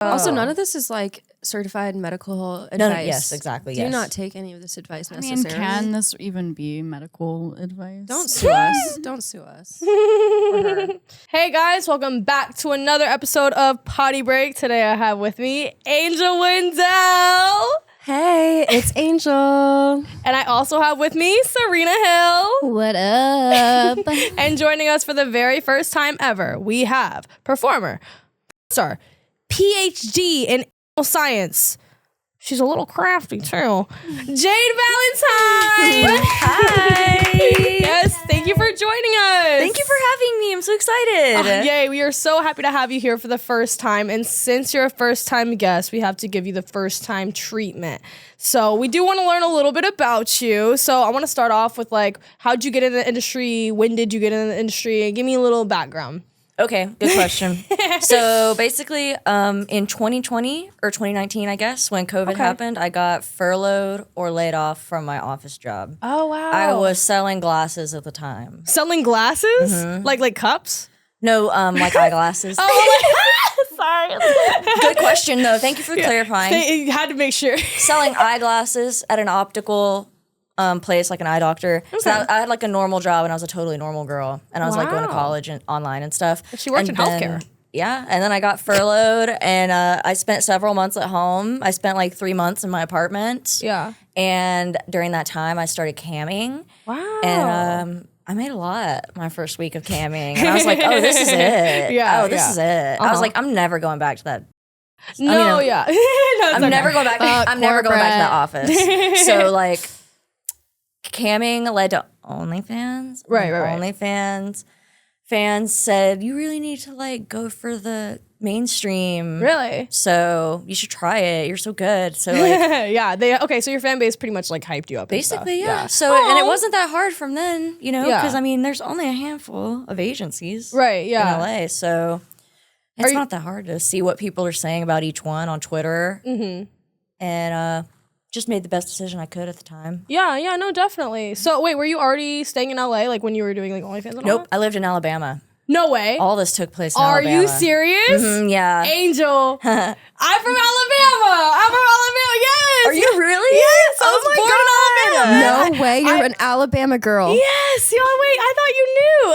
Also, none of this is like certified medical advice. No, yes, exactly. Do yes. not take any of this advice necessarily. Can this even be medical advice? Don't sue us. Don't sue us. Hey guys, welcome back to another episode of Poddy Break. Today I have with me Angel Windell. Hey, it's Angel. And I also have with me Serena Hill. What up? And joining us for the very first time ever, we have performer, star, Ph.D. in animal science. She's a little crafty too. Jade Valentine. Hi. Yes, thank you for joining us. Thank you for having me. I'm so excited. Yay, we are so happy to have you here for the first time. And since you're a first time guest, we have to give you the first time treatment. So we do want to learn a little bit about you. So I want to start off with like, how'd you get in the industry? When did you get in the industry? Give me a little background. Okay, good question. So basically, in 2020 or 2019, I guess, when COVID happened, I got furloughed or laid off from my office job. Oh, wow. I was selling glasses at the time. Selling glasses? Like cups? No, like eyeglasses. Sorry. Good question, though. Thank you for clarifying. You had to make sure. Selling eyeglasses at an optical place, like an eye doctor. Okay. So I had like a normal job, and I was a totally normal girl, and I was like going to college and online and stuff. She worked in healthcare. Yeah, and then I got furloughed, and I spent several months at home. I spent like 3 months in my apartment. Yeah. And during that time, I started camming. Wow. And I made a lot my first week of camming, and I was like, "Oh, this is it. Yeah. Oh, this is it." I was like, "I'm never going back to that." No, I'm never going back. I'm never going back to that office. So like. Camming led to OnlyFans. Right. OnlyFans fans said, you really need to like go for the mainstream. Really? So you should try it. You're so good. So like yeah. So your fan base pretty much like hyped you up. Basically, and yeah. So and it wasn't that hard from then, you know, because I mean there's only a handful of agencies right, yeah. in LA. So it's not that hard to see what people are saying about each one on Twitter. And just made the best decision I could at the time. Yeah, no, definitely. So wait, were you already staying in LA like when you were doing like OnlyFans and all Nope, that? I lived in Alabama. No way. All this took place in Are Alabama. you serious? Yeah. Angel. I'm from Alabama. Yes. Are you really? Yes. I was born in Alabama. No way, you're an Alabama girl. Yes. Wait, I thought you knew.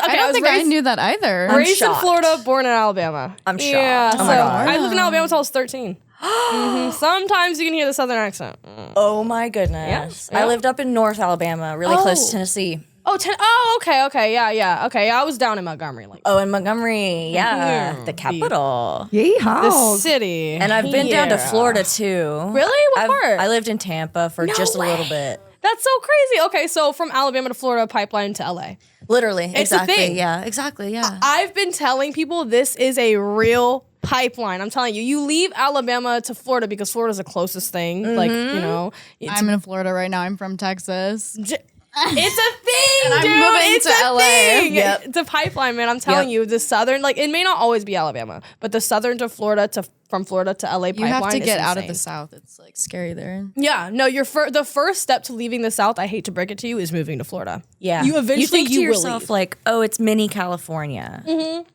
I don't think I knew that either. Raised in Florida, born in Alabama. I'm shocked. Yeah. Oh my God. I lived in Alabama until I was 13. Sometimes you can hear the southern accent. Oh my goodness. Yeah. I lived up in North Alabama, really close to Tennessee. Okay, yeah. Okay, I was down in Montgomery. In Montgomery, the capital. The city. And I've been down to Florida too. Really? What part? I lived in Tampa for just a little bit. That's so crazy. Okay, so from Alabama to Florida, pipeline to LA. Literally, It's a thing. Yeah, exactly, yeah. I've been telling people this is a real pipeline. I'm telling you, you leave Alabama to Florida because Florida's the closest thing. Like, you know. I'm in Florida right now. I'm from Texas. It's a thing, And I'm dude. moving It's to a LA. thing. Yep. It's a pipeline, man. I'm telling you, the southern, like, it may not always be Alabama, but the southern to Florida from Florida to LA pipeline. You have to is get out of insane. the South. It's like scary there. Yeah, no. The first step to leaving the South, I hate to break it to you, is moving to Florida. Yeah. You eventually think to will yourself leave. like, oh, it's mini California.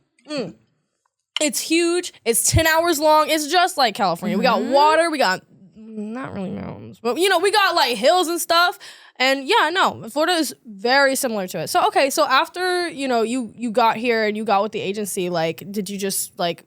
It's huge. It's 10 hours long. It's just like California. We got water. We got not really mountains, but you know, we got like hills and stuff. And yeah, no, Florida is very similar to it. So okay, so after you got here and you got with the agency, like, did you just like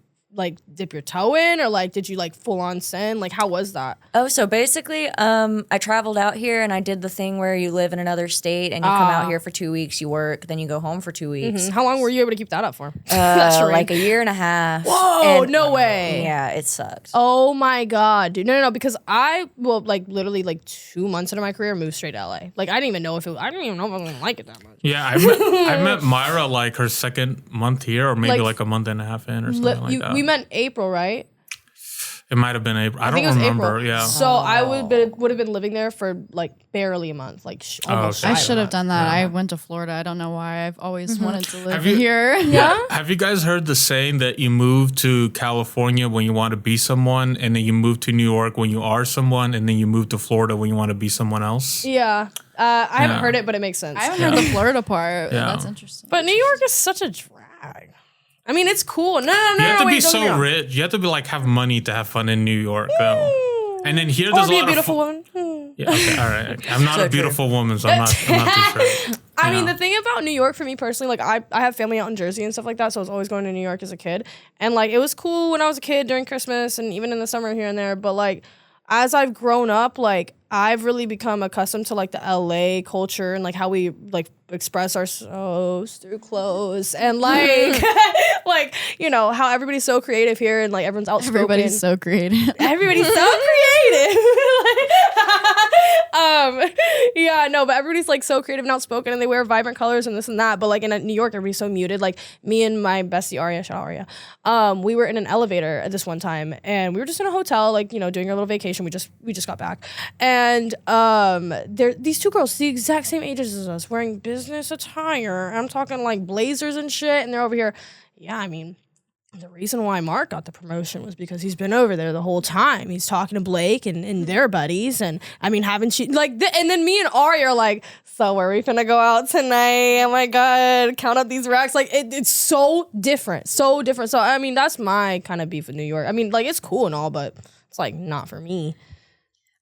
dip your toe in, or like did you like full on send? Like, how was that? Oh, so basically, I traveled out here and I did the thing where you live in another state and you come out here for 2 weeks, you work, then you go home for 2 weeks. How long were you able to keep that up for? Like a year and a half. Whoa, And, no way. Yeah, it sucked. Oh my God, dude. No, because I will literally 2 months into my career moved straight to LA. Like, I didn't even know if I was gonna like it that much. Yeah, I met Myra like her second month here, or maybe like a month and a half in, or something like that. We met in April, right? It might have been April. I think don't it was remember. April. Yeah. So I would have been living there for like barely a month, like almost. okay. I shy of should have that. done that. I went to Florida. I don't know why. I've always wanted to live Have you- here. Yeah. Have you guys heard the saying that you move to California when you want to be someone, and then you move to New York when you are someone, and then you move to Florida when you want to be someone else? Yeah. I haven't Yeah. heard it, but it makes sense. I haven't heard the Florida part. Yeah. That's interesting. But New York is such a drag. I mean, it's cool. No, You have to wait, be don't get me so wrong. rich. You have to be like have money to have fun in New York, though. And then here, there's Or be a a lot beautiful of woman. Yeah, okay, all right. I'm not So a beautiful woman, so I'm not too sure. I mean, Yeah. the thing about New York for me personally, like I have family out in Jersey and stuff like that, so I was always going to New York as a kid. And like it was cool when I was a kid during Christmas and even in the summer here and there. But like as I've grown up, like I've really become accustomed to like the LA culture and like how we like express ourselves through clothes and like like, you know, how everybody's so creative here and like everyone's outspoken. Everybody's so creative. Everybody's so creative. Yeah, no, but everybody's like so creative and outspoken and they wear vibrant colors and this and that. But like in New York, everybody's so muted. Like me and my bestie Aria, shout out Aria, we were in an elevator at this one time and we were just in a hotel, like, you know, doing our little vacation. We just got back. And these two girls, the exact same ages as us, wearing business attire. I'm talking like blazers and shit, and they're over here. Yeah, I mean, the reason why Mark got the promotion was because he's been over there the whole time. He's talking to Blake and their buddies. And I mean, haven't she like, and then me and Ari are like, so where are we finna go out tonight? Oh my God, count up these racks. Like it's so different, so different. So, I mean, that's my kind of beef with New York. I mean, like it's cool and all, but it's like not for me.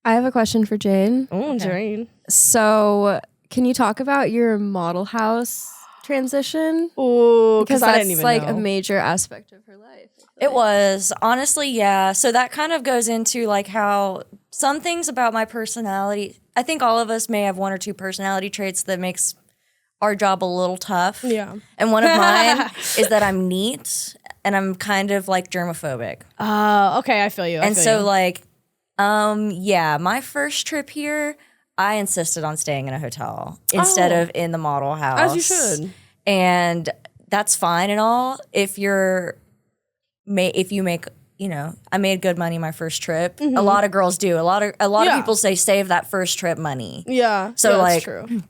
I have a question for Jade. Oh, Jane. So, can you talk about your model house transition? Oh, Because I that's didn't even like know. a major aspect of her life. It was honestly, yeah. So that kind of goes into like how some things about my personality. I think all of us may have one or two personality traits that makes our job a little tough. Yeah. And one of mine is that I'm neat and I'm kind of like germophobic. Okay, I feel you. And so like, yeah, my first trip here, I insisted on staying in a hotel instead of in the model house. As you should. And that's fine and all if you make, you know, I made good money my first trip. A lot of girls do. A lot of Yeah. people say save that first trip money. Yeah. So, yeah, like, that's true.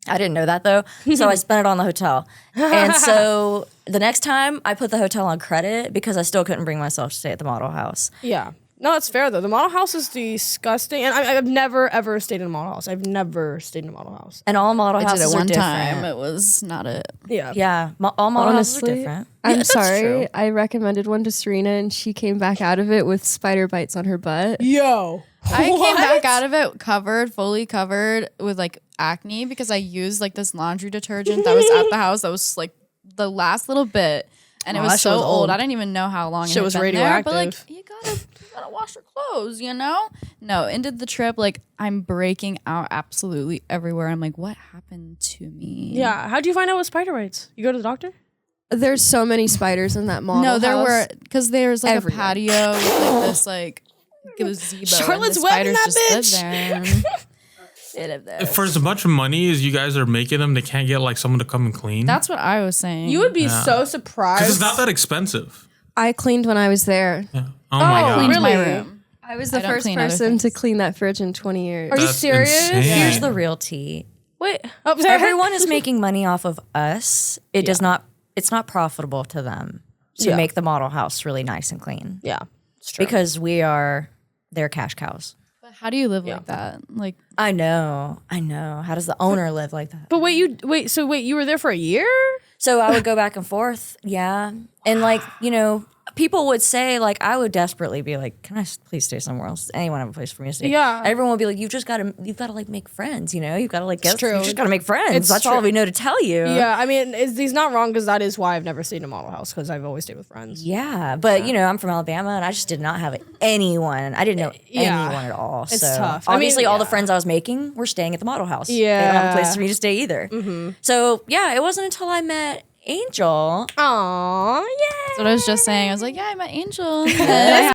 I didn't know that though. So I spent it on the hotel. And so the next time I put the hotel on credit because I still couldn't bring myself to stay at the model house. Yeah. No, it's fair though. The model house is disgusting, and I've never ever stayed in a model house. I've never stayed in a model house. And all model I did houses it are one different. time. It was not it. Yeah. Yeah, all model houses are Honestly, different. I'm that's sorry. true. I recommended one to Serena and she came back out of it with spider bites on her butt. Yo. I came back out of it fully covered with like acne because I used like this laundry detergent that was at the house that was like the last little bit. And it Oh, was that shit so was old. old. I didn't even know how long Shit it had was been there. But like, radioactive. you gotta wash your clothes, you know? No, ended the trip like I'm breaking out absolutely everywhere. I'm like, what happened to me? Yeah. How'd you find out it was spider bites? You go to the doctor? There's so many spiders in that model No, there house. were because there's like Everywhere. a patio with like this like gazebo. and Charlotte's the Web in spiders that just bitch. live there. They live there. For as much money as you guys are making them, they can't get like someone to come and clean. That's what I was saying. You would be so surprised. Because it's not that expensive. I cleaned when I was there. Yeah. Oh my god. cleaned my really? room. I was I the don't first clean other person to things. clean that fridge in 20 years. Are you That's serious? insane. Here's the real tea. Wait. Oh, sorry. Everyone is making money off of us. It's not profitable to them to Yeah. make the model house really nice and clean. Yeah. It's true. Because we are their cash cows. But how do you live like that? Like I know. How does the owner live like that? But wait, you were there for a year? So I would go back and forth, yeah. And like, you know, people would say, like, I would desperately be like, can I please stay somewhere else? Anyone have a place for me to stay? Yeah. Everyone would be like, you've got to like make friends, you know? You've got to like get, true. you just got to make friends. It's That's all true. we know to tell you. Yeah, I mean, he's not wrong because that is why I've never stayed in a model house because I've always stayed with friends. Yeah, but you know, I'm from Alabama and I just did not have anyone. I didn't know Yeah. anyone at all. It's so tough. I mean, obviously all the yeah. friends I was making were staying at the model house. They Yeah. don't have a place for me to stay either. So yeah, it wasn't until I met Angel. Aww, yeah. that's what I was just saying. I was like, yeah, I met Angel. And then I had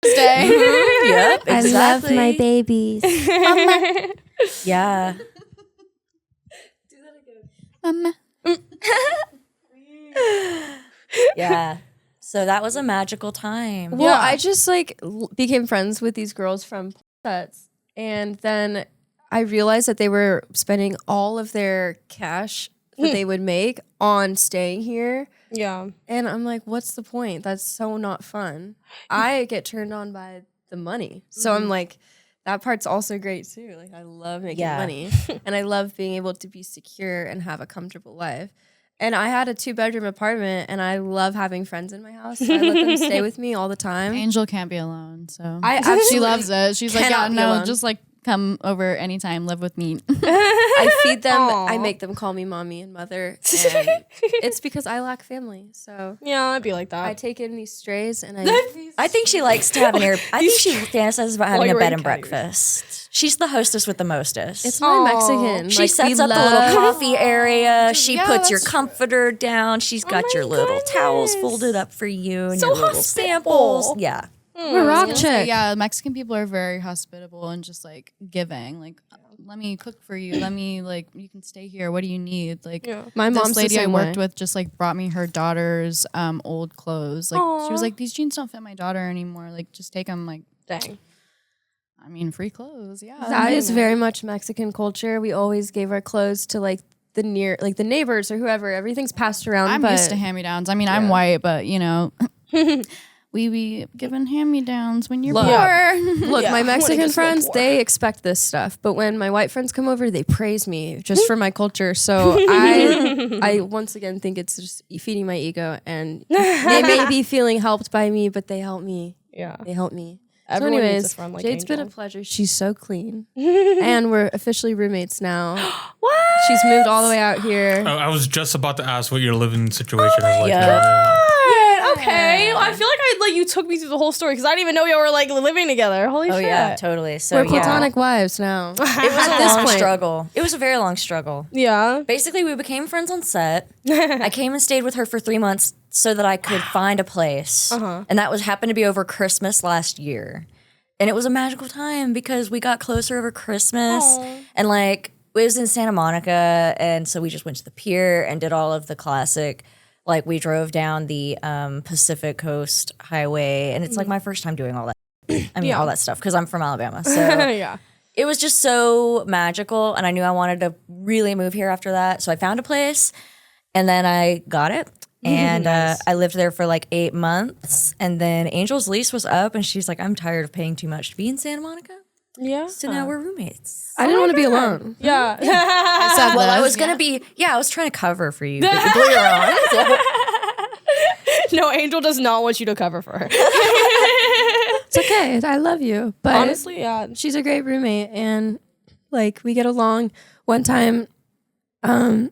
to stay. Yep, exactly. I love my babies. Yeah. Mama. Yeah. So that was a magical time. Well, Yeah. I just like became friends with these girls from sets, and then I realized that they were spending all of their cash that they would make on staying here. Yeah. And I'm like, what's the point? That's so not fun. I get turned on by the money. So I'm like, that part's also great too. Like I love making Yeah. money and I love being able to be secure and have a comfortable life. And I had a 2-bedroom apartment, and I love having friends in my house. So I let them stay with me all the time. Angel can't be alone, so I absolutely she loves it. She's like, yeah, cannot be no, alone. just like come over anytime, live with me. I feed them. Aw. I make them call me mommy and mother. And it's because I lack family. So Yeah, I'd be like that. I take in these strays, and I think she likes to have an air. I think she fantasizes about having a you're bed in and categories. breakfast. She's the hostess with the mostest. it's my Mexican. She Like, sets we up the little love- coffee area. She Yeah, puts your that's comforter down. She's got your little towels folded up for you and So your little hospitable. samples. Yeah. We're rock chick. Yeah, Mexican people are very hospitable and just like giving. Like, let me cook for you. Let me like you can stay here. What do you need? Like My mom's this the lady I same worked way. with just like brought me her daughter's old clothes. Like she was like, these jeans don't fit my daughter anymore. Like just take them. Like Dang. I mean, free clothes. Yeah. That is very much Mexican culture. We always gave our clothes to like the neighbors or whoever. Everything's passed around. I'm but used to hand-me-downs. I mean, I'm white, but you know, we be given hand-me-downs when you're Look. poor. Look, Yeah, my when it Mexican gets real friends, poor. they expect this stuff. But when my white friends come over, they praise me just for my culture. So I once again think it's just feeding my ego. And they may be feeling helped by me, but they help me. Yeah. They help me. Everyone so needs anyways, a friend like Jade's been a Angel. pleasure. She's so clean. And we're officially roommates now. What? She's moved all the way out here. I was just about to ask what your living situation is like. Yeah. now. Yeah, okay. I feel like you took me through the whole story because I didn't even know y'all were like living together. Holy Oh shit. yeah, totally. So We're yeah. platonic wives now. It was a this long point. struggle. It was a very long struggle. Yeah. Basically, we became friends on set. I came and stayed with her for 3 months so that I could find a place, and that happened to be over Christmas last year, and it was a magical time because we got closer over Christmas, and like it was in Santa Monica, and so we just went to the pier and did all of the classic. Like we drove down the Pacific Coast Highway, and it's like my first time doing all that. I mean, all that stuff because I'm from Alabama, so. Yeah. It was just so magical, and I knew I wanted to really move here after that. So I found a place, and then I got it, and I lived there for like 8 months. And then Angel's lease was up, and she's like, "I'm tired of paying too much to be in Santa Monica." Yeah. So now we're roommates. I didn't want to be alone. Yeah. Well, I was gonna be, I was trying to cover for you, but you blew your own. No, Angel does not want you to cover for her. It's okay. I love you. But Honestly, yeah. she's a great roommate, and like we get along. One time, I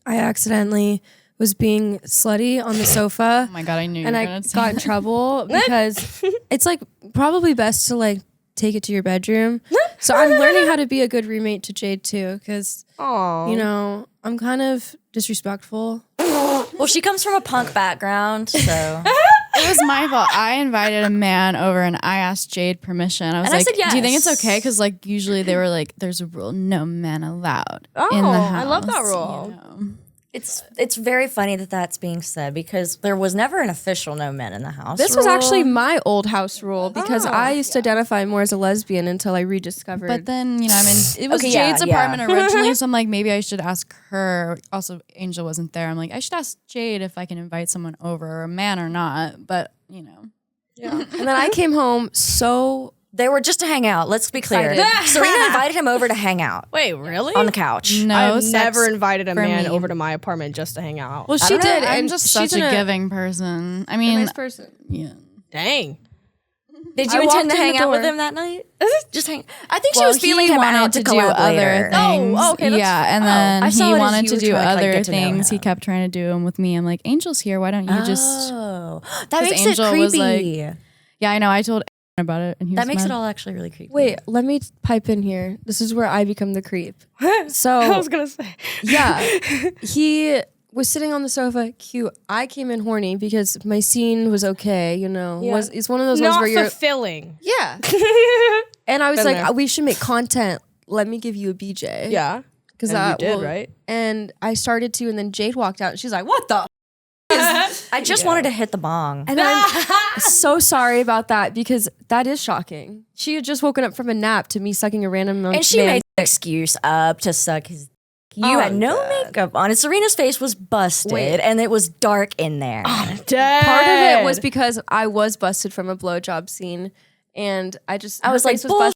accidentally was being slutty on the sofa, Oh my god, I knew you and were I gonna say got in trouble because it's like probably best to like take it to your bedroom. So I'm learning how to be a good roommate to Jade too, because Aw. you know I'm kind of disrespectful. Well, she comes from a punk background, so It was my fault. I invited a man over and I asked Jade permission. I was And I like, said do you think it's yes. okay? Because like usually they were like, there's a rule, no men allowed Oh, in the house. I love that rule. you know? it's very funny that that's being said because there was never an official no men in the house. This was rule. actually my old house rule because I used to identify more as a lesbian until I rediscovered. But then, you know, I mean, it was Okay, yeah, Jade's yeah. apartment originally, so I'm like, maybe I should ask her. Also, Angel wasn't there. I'm like, I should ask Jade if I can invite someone over, a man or not. But, you know. and then I came home so They were just to hang out. Let's be clear. Excited. Serena invited him over to hang out Wait, really? on the couch. No, I've sex never invited a for man me. over to my apartment just to hang out. well. She don't know. did, I'm and just she's such a in giving person. I a mean, nice person. yeah. Dang. Did I you intend walked to in the hang out with door. him that night? Just hang. I think she Well, was feeling he him wanted out to to do collab other later. things. Oh, okay, that's- yeah, and I then saw he it as wanted you to were do trying to, like, other get to know things. He him. kept trying to do them with me. I'm like, Angel's here. Why don't you just? Oh, that 'Cause makes Angel it was creepy. Yeah, I know. I told about it, and he that was makes mad. it all actually really creepy. Wait, let me pipe in here. This is where I become the creep. So I was gonna say. yeah, he was sitting on the sofa, cute. I came in horny because my scene was okay. You know, Yeah. it's one of those ones Not where you're fulfilling. yeah. And I was Been like, there. we should make content. Let me give you a BJ. Yeah. because And you did, right? And I started to, and then Jade walked out. And she's like, "What the?" I just wanted to hit the bong. And I'm so sorry about that because that is shocking. She had just woken up from a nap to me sucking a random And she man's made an excuse up to suck his. You Oh, had no God. makeup on, and Serena's face was busted, Wait. and it was dark in there. Dead. Part of it was because I was busted from a blowjob scene, and I I was her like, face busted.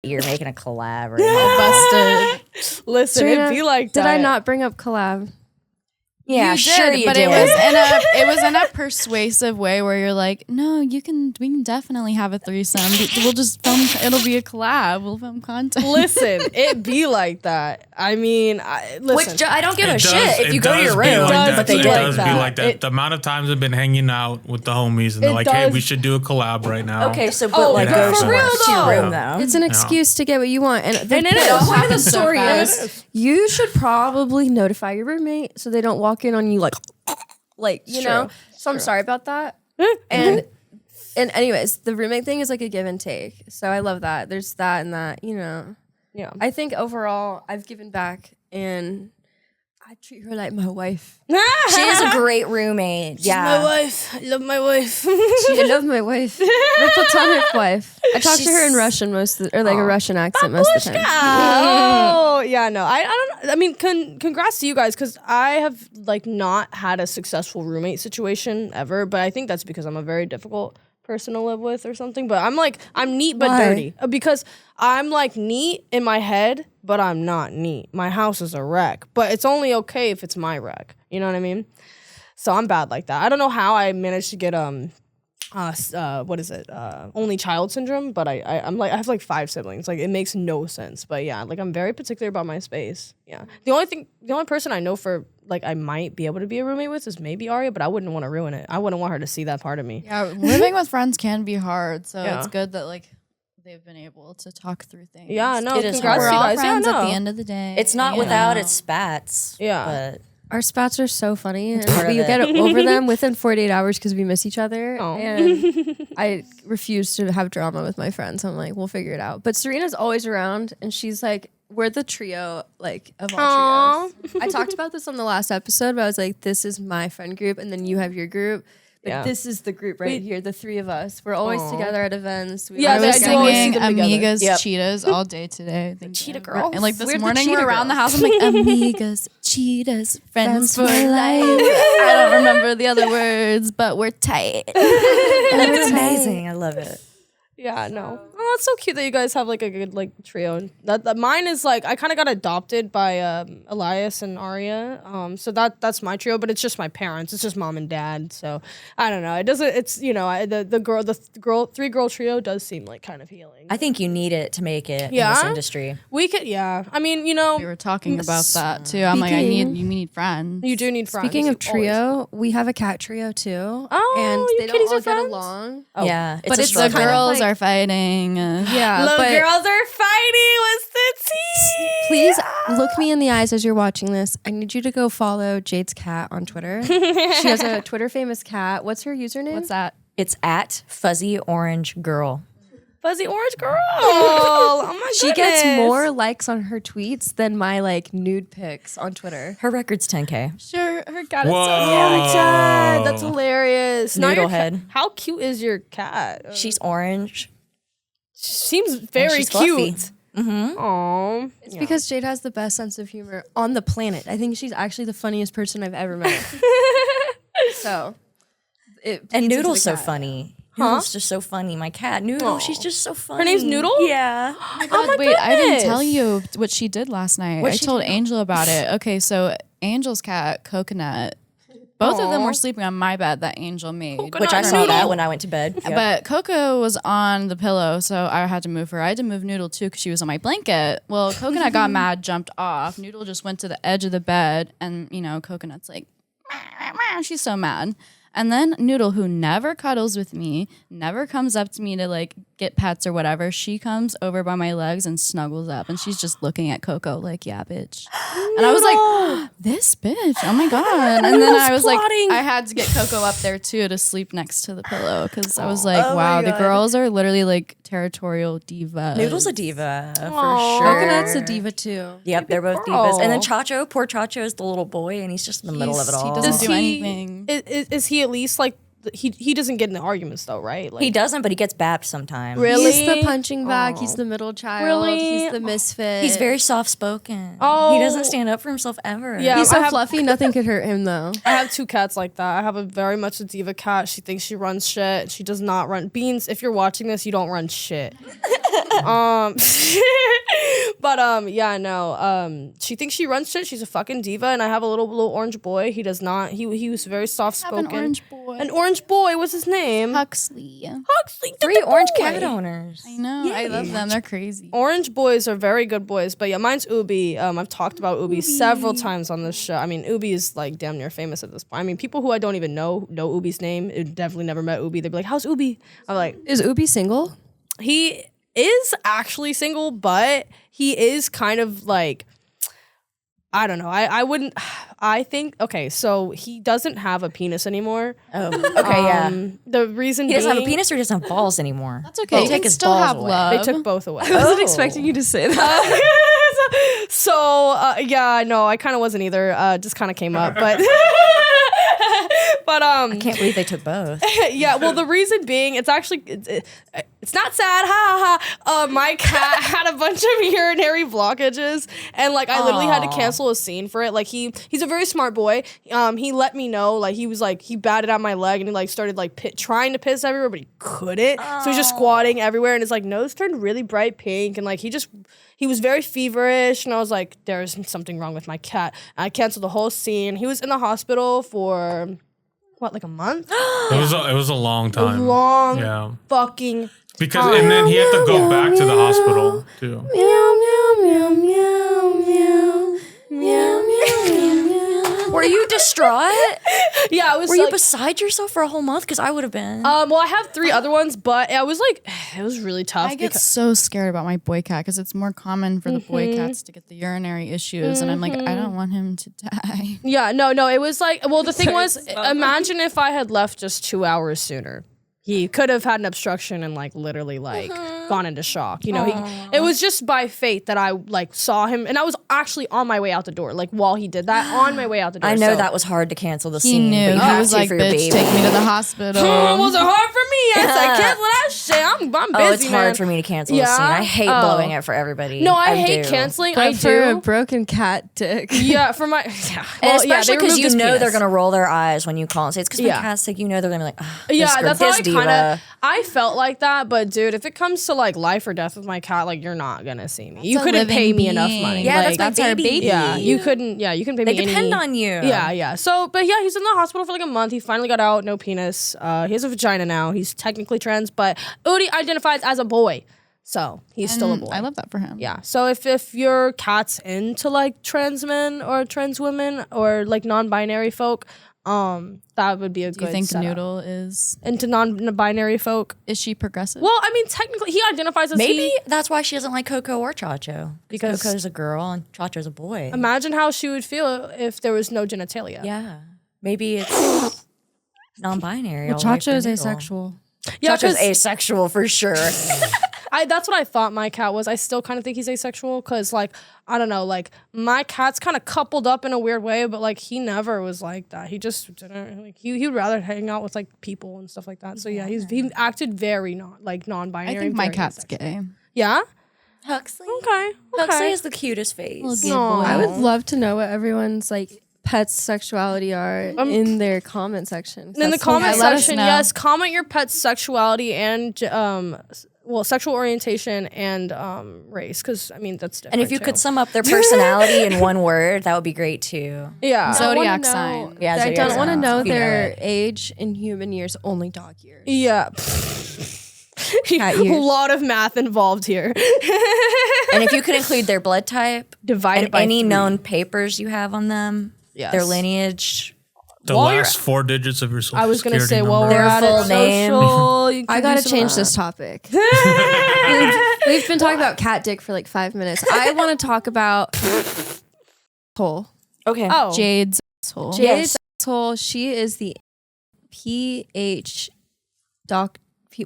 You're making a collab right now. Busted. Listen, Serena, it'd be like Did that. I not bring up collab? Yeah, you sure did, you but did. it was in a persuasive way where you're like, no, we can definitely have a threesome. We'll just film. It'll be a collab. We'll film content. Listen, it be like that. I mean, listen. Which I don't give a It shit does- if you it go to does your be room, like that. but they It did. does be that. like that. It- The amount of times I've been hanging out with the homies and they're It like, "Hey, does- we should do a collab right now." Okay, so but Oh, like but go for somewhere real, to your though. room though. It's an excuse to get what you want. And the And it is. point of the so story fast. is you should probably notify your roommate so they don't walk in on you like you know. So I'm sorry about that. and anyways, the roommate thing is like a give and take. So I love that. There's that and that, you know. Yeah. I think overall I've given back and I treat her like my wife. She is a great roommate. My Yeah. wife. I love my wife. I love my wife. My platonic wife. I talk to her in She's- Russian or like a Russian accent most of the time. Oh yeah, no, I don't. I mean, congrats to you guys because I have like not had a successful roommate situation ever. But I think that's because I'm a very difficult person to live with or something. But I'm neat but Why? dirty because I'm like neat in my head, but I'm not neat. My house is a wreck, but it's only okay if it's my wreck. You know what I mean? So I'm bad like that. I don't know how I managed to get what is it? Only child syndrome, but I'm like I have like 5 siblings. Like it makes no sense. But yeah, like I'm very particular about my space. Yeah. The only person I know for like I might be able to be a roommate with is maybe Aria, but I wouldn't want to ruin it. I wouldn't want her to see that part of me. Yeah, living with friends can be hard, so Yeah. it's good that like they've been able to talk through things. Yeah, no, It is congrats We're to you all guys. friends yeah, no. at the end of the day. It's not you without know. its spats. Yeah. But Our spats are so funny, and part of we it. get over them within 48 hours because we miss each other. Oh. And I refuse to have drama with my friends. I'm like, we'll figure it out. But Serena's always around, and she's like, we're the trio, like of all trios. I talked about this on the last episode, but I was like, this is my friend group, and then you have your group. But Yeah. this is the group right here, the 3 of us. We're always together at events. We Yeah, I always was I do always see singing them together. Amigas Yep. Cheetahs all day today. Cheetah you. girls. And like this We're the morning cheetah we're around the girls. house. I'm like, Amigas, Cheetahs, friends for life. I don't remember the other words, but we're tight. that's amazing. I love it. Yeah, no. Oh, that's so cute that you guys have like a good like trio. And that mine is like I kind of got adopted by Elias and Aria. So that's my trio, but it's just my parents. It's just mom and dad. So I don't know. It doesn't. It's you know the 3-girl trio does seem like kind of healing. I think you need it to make it in this Yeah? industry. We could yeah. I mean you know We were talking about that too. I'm like, you need friends. you do need friends. Speaking of You always- trio, we have a cat trio too. Oh, and you they don't kitties all are get friends? along. Yeah, But a it's The kind struggle. of girls like- are fighting. Yeah, Little but girls are fighting. What's the tea? please look me in the eyes as you're watching this. I need you to go follow Jade's cat on Twitter. She has a Twitter famous cat. What's her username? What's that? It's at Fuzzy Orange Girl. Fuzzy orange girl. Oh my She gets goodness. more likes on her tweets than my like nude pics on Twitter. Her record's 10K. Sure, her cat Whoa. Dad, that's hilarious. Now your Noodlehead. cat- How cute is your cat? She's orange. She seems very she's fluffy. cute. Aww. It's because Jade has the best sense of humor on the planet. I think she's actually the funniest person I've ever met. So, it And bleeds into Noodle's the so cat. funny. Noodle's just so funny. My cat, Noodle, she's just so funny. name's Noodle? Yeah. Oh my Wait, I didn't tell goodness. you what she did last night. I told Angel about it. Okay, so Angel's cat, Coconut, both of them were sleeping on my bed that Angel made. Which I saw that when I went to bed. Yep. But Coco was on the pillow, so I had to move her. I had to move Noodle too because she was on my blanket. Well, Coconut got mad, jumped off. Noodle just went to the edge of the bed, and Coconut's like, she's so mad. And then Noodle, who never cuddles with me, never comes up to me to like get pets or whatever, she comes over by my legs and snuggles up, and she's just looking at Coco like, yeah, bitch. And I was like, this bitch, oh my God. And then I was plotting. like, I had to get Coco up there too to sleep next to the pillow because I was like, Oh my wow, the God. girls are literally like territorial divas. Noodle's a diva for sure. Coconut's a diva too. Yep, they're both divas. And then Chacho, poor Chacho is the little boy, and he's just in the middle of it all. He doesn't Does do he- anything. Is he at least like he doesn't get in the arguments though, right? Like He doesn't, but he gets bapped sometimes. Really? He's the punching bag. He's the middle child. Really? He's the misfit. He's very soft spoken. Oh. He doesn't stand up for himself ever. Yeah. He's I so have- fluffy, nothing could hurt him though. I have 2 cats like that. I have a very much a diva cat. She thinks she runs shit. She does not run. Beans, if you're watching this, you don't run shit. Yeah, no. She thinks she runs shit. She's a fucking diva, and I have a little orange boy. He does not. He was very soft spoken. An orange boy. An orange boy. What's his name? Huxley. Huxley. 3 orange cat owners. I know. I love them. They're crazy. Orange boys are very good boys, but yeah, mine's Ubi. I've talked about Ubi several times on this show. I mean, Ubi is like damn near famous at this point. I mean, people who I don't even know Ubi's name. Definitely never met Ubi. They'd be like, "How's Ubi?" I'm like, Is Ubi single? he is actually single, but he is kind of like, I don't know. I think, okay, so he doesn't have a penis anymore. Oh, okay, yeah. The reason He doesn't have a being- penis or he doesn't have balls anymore. That's okay. They You take can his still balls have away. love. They took both away. I wasn't expecting you to say that. So, yeah, no, I kind of wasn't either. Just kind of came up, but... I can't believe they took both. Yeah, well, the reason being, it's actually it's not sad, ha ha ha. My cat had a bunch of urinary blockages, and like I literally had to cancel a scene for it. Like he's a very smart boy. He let me know, like he batted at my leg and he like started like trying to piss everywhere, but he couldn't. So he's just squatting everywhere, and his like nose turned really bright pink, and like he was very feverish, and I was like, there's something wrong with my cat. And I canceled the whole scene. He was in the hospital for what, like a month? It was a long time. Long fucking Because and then he had to go back to the hospital too. Were you distraught? Yeah, I was Were you like, beside yourself for a whole month? Because I would have been. well, I have 3 other ones, but I was like, it was really tough. I get so scared about my boy cat because it's more common for the boy cats to get the urinary issues, and I'm like, I don't want him to die. Yeah, no, it was like, well, the thing was, imagine if I had left just 2 hours sooner. He could have had an obstruction and like literally like gone into shock. You know, it was just by fate that I like saw him, and I was actually on my way out the door. Like while he did that, on my way out the door. I know So- that was hard to cancel the He scene. knew. But you He had was to like, for your bitch, baby. take me to the hospital. It wasn't hard for me. I said, cancel that shit. I'm busy, Oh, it's hard man. for me to cancel the Yeah? scene. I hate Oh. blowing it for everybody. No, I hate do. canceling. But I for a do. broken cat dick. Yeah, for my. Yeah. And Well, especially they because removed you his know penis. they're gonna roll their eyes when you call and say it's because Yeah. my cat's sick. You know they're gonna be like, Yeah, that's how I diva. kind of. I felt like that, but dude, if it comes to like life or death with my cat, like you're not gonna see me. You a couldn't pay living me enough being. money. Yeah, like, that's my our baby. baby. Yeah, you couldn't. Yeah, you couldn't pay They me. depend any, on you. Yeah. So, but yeah, he's in the hospital for like a month. He finally got out. No penis. He has a vagina now. He's technically trans, but Udi identifies as a boy, so he's still a boy. I love that for him. Yeah. So if your cat's into like trans men or trans women or like non-binary folk, that would be a Do good. you think setup. Noodle is Into non-binary folk? is she progressive? Well, I mean, technically, he identifies as Maybe he. that's why she doesn't like Coco or Chacho. Because- Because Coco's a girl and Chacho's a boy. Imagine how she would feel if there was no genitalia. Yeah. Maybe it's non-binary. all the way Chacho for is Noodle. asexual. Yeah, Chacho's 'cause asexual for sure. that's what I thought my cat was. I still kind of think he's asexual because, like, I don't know, like my cat's kind of coupled up in a weird way, but like he never was like that. He just didn't like he would rather hang out with like people and stuff like that. So yeah, he acted very non-binary. I think my very cat's asexual. gay. Yeah. Huxley. Okay. Huxley has the cutest face. gay Aw. boy. I would love to know what everyone's like pets' sexuality are in their comment section. In the comment let us section, know. yes, comment your pet's sexuality and sexual orientation and race, because I mean that's different. And if you too. could sum up their personality in one word, that would be great too. yeah, Zodiac sign. Yeah, I zodiac don't want to sign. know You know their it. age in human years, only dog years. yeah. Cat A years. lot of math involved here. And if you could include their blood type Divided and by any 3. known papers you have on them, Yes. their lineage. The While you're- last 4 digits of your social I was gonna security say, number. well, we're Their at full it, name. social. You I can gotta do some change math. this topic. We've been talking about cat dick for like 5 minutes. I want to talk about hole. Okay. Oh, Jade's asshole. Jade's asshole. She is the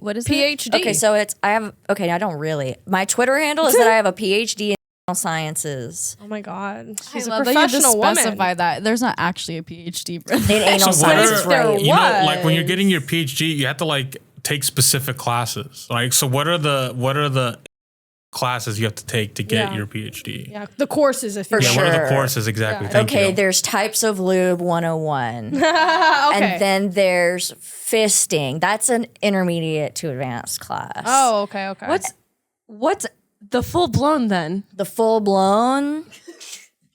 what is it? PhD. Okay, so I don't really. My Twitter handle is that I have a PhD in sciences. Oh my god, she's I a love that you had to professional woman. specify that. There's not actually a PhD. In anal So what sciences, are, right? you know, like when you're was. getting your PhD, you have to like take specific classes. Like, so what are the classes you have to take to get Yeah. your PhD? Yeah, the courses, if you For Yeah, will. what are Sure. the courses exactly? Yeah. Thank Okay, you. there's types of lube 101. Okay. And then there's fisting. That's an intermediate to advanced class. oh, okay. What's What's the full blown then? The full blown.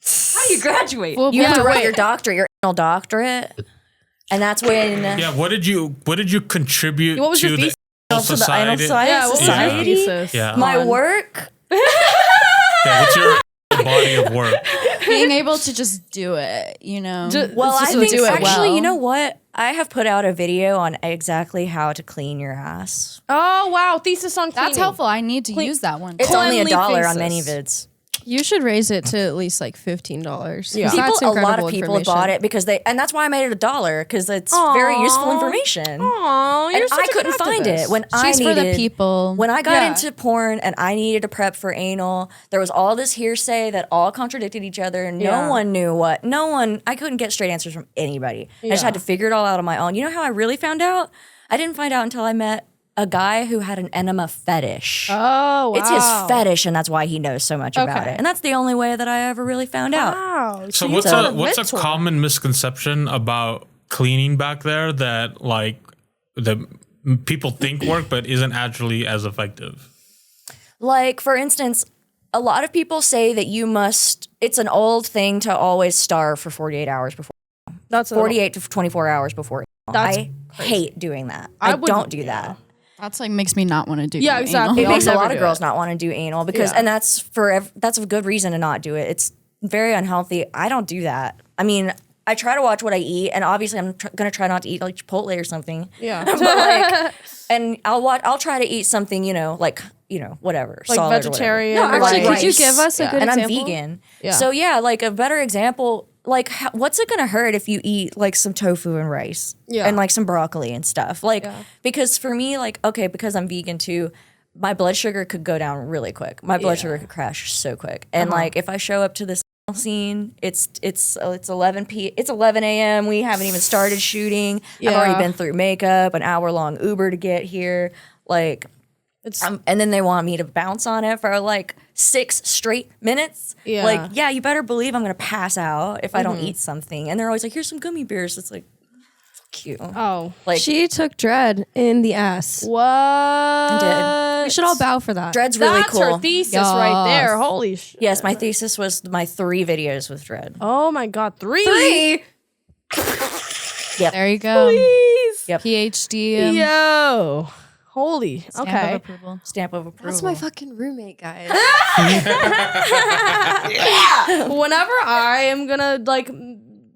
How do you graduate? Full You have to blown. write your doctorate, your anal doctorate, and that's when. Yeah, what did you contribute What was to your the thesis? anal To the anal society? science What was your society. thesis? Yeah. My work. Yeah, what's your body of work? Being able to just do it, you know. Well, I just think do it actually, well. you know what? I have put out a video on exactly how to clean your ass. Oh wow, thesis on cleaning. That's helpful. I need to use that one. It's only Cleanly $1 on thesis. ManyVids. You should raise it to at least like $15. Yeah. A lot of people have bought it because and that's why I made it $1 because it's very useful information. Aw, you're And such I a good couldn't find it activist. when I She's needed for the people. When I got Yeah. into porn and I needed to prep for anal, there was all this hearsay that all contradicted each other. And Yeah. no one knew what. No one. I couldn't get straight answers from anybody. I just Yeah. had to figure it all out on my own. You know how I really found out? I didn't find out until I met a guy who had an enema fetish. Oh wow. It's his fetish, and that's why he knows so much about Okay. it. And that's the only way that I ever really found out. Wow. So you what's got what's a mentor. common misconception about cleaning back there that like the people think work but isn't actually as effective? Like, for instance, a lot of people say that it's an old thing to always starve for 48 hours before, That's a little- 48 to 24 hours before. That's I hate doing that. I I wouldn't- don't do that. That's like makes me not want to do. Yeah, anal. exactly. It I'll makes a never lot of do girls it. not want to do anal because, Yeah. and that's that's a good reason to not do it. It's very unhealthy. I don't do that. I mean, I try to watch what I eat, and obviously, I'm gonna try not to eat like Chipotle or something. Yeah. But like, and I'll try to eat something, whatever, Like solid or whatever. vegetarian. No, or Actually, like could you rice. give us a good And example? I'm vegan. Yeah. So yeah, like a better example, like what's it gonna hurt if you eat like some tofu and rice, Yeah. and like some broccoli and stuff, like because for me, like because I'm vegan too, my blood sugar could go down really quick. My blood sugar could crash so quick, and like if I show up to this scene, it's 11 a.m. We haven't even started shooting. I've already been through makeup, an hour-long Uber to get here, like. And then they want me to bounce on it for like 6 straight minutes. Yeah. Like, yeah, you better believe I'm gonna pass out if I don't eat something. And they're always like, here's some gummy bears. It's like, fuck you. Oh. Like, She took dread in the ass. What? We should all bow for that. Dread's really That's cool. her thesis right there. Holy shit. Yes, my thesis was my 3 videos with Dread. Oh my god, 3. There you go. Please. Yep. PhD. Yo. Holy. Stamp of Okay. approval. Stamp of approval. That's my fucking roommate, guys. Whenever I am gonna like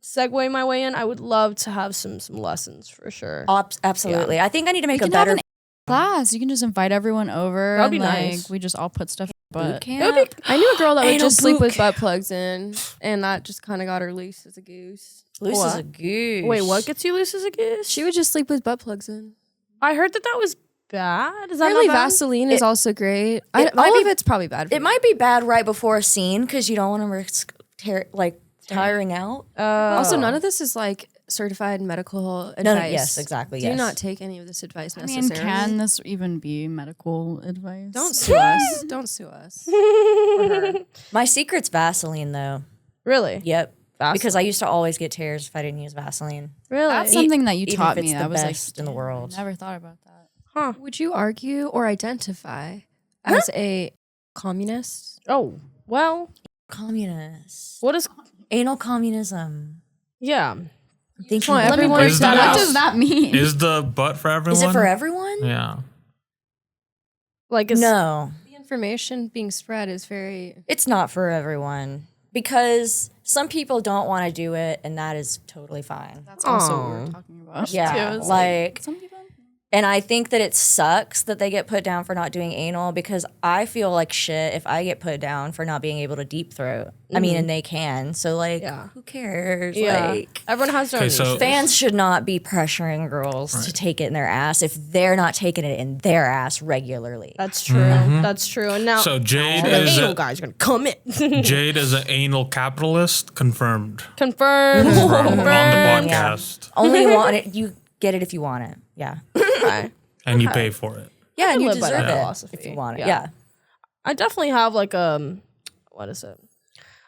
segue my way in, I would love to have some lessons for sure. Absolutely. I think I need to make a can have better an class. You can just invite everyone over. That'd be and, like, nice. we just all put stuff in the boot butt. camp. I knew a girl that would Anal just sleep with boot. butt plugs in, and that just kind of got her loose as a goose. Loose What? as a goose. Wait, what gets you loose as a goose? She would just sleep with butt plugs in. I heard that was bad. Is that Apparently, not bad? Vaseline is also great. it might All be- of it's probably bad. For It might be bad right before a scene because you don't want to risk tiring out. Also, none of this is like certified medical advice. No, yes, exactly, Do yes. not take any of this advice I mean, necessarily. can this even be medical advice? Don't sue us. Don't sue us. My secret's Vaseline though. Really? Yep. Vaseline. Because I used to always get tears if I didn't use Vaseline. Really? That's something that you Even taught if me. it's I the was best like, in the "Damn, world." I never thought about that. Would you argue or identify as a communist? Oh, well, Communist. what is Anal communism. yeah. I'm thinking Well, about everyone- it. Is that What out? does that mean? Is the butt for everyone? Is it for everyone? Yeah. Like is No, The information being spread is very. it's not for everyone because some people don't want to do it, and that is totally fine. That's also what we're talking about. Yeah, too. It's like some people. and I think that it sucks that they get put down for not doing anal because I feel like shit if I get put down for not being able to deep throat. I mean, and they can. So like, Yeah. who cares? yeah. Like, Everyone has their own Okay, so- issues. fans should not be pressuring girls to take it in their ass if they're not taking it in their ass regularly. That's true. That's true. And now So Jade the is anal guy's gonna come in. Jade is an anal capitalist, confirmed Confirmed. from on the Yeah. podcast, Only want it. You get it if you want it. Yeah. Okay. and you pay for it. Yeah, and you live by deserve that it philosophy. if you want it. Yeah. Yeah. I definitely have like what is it?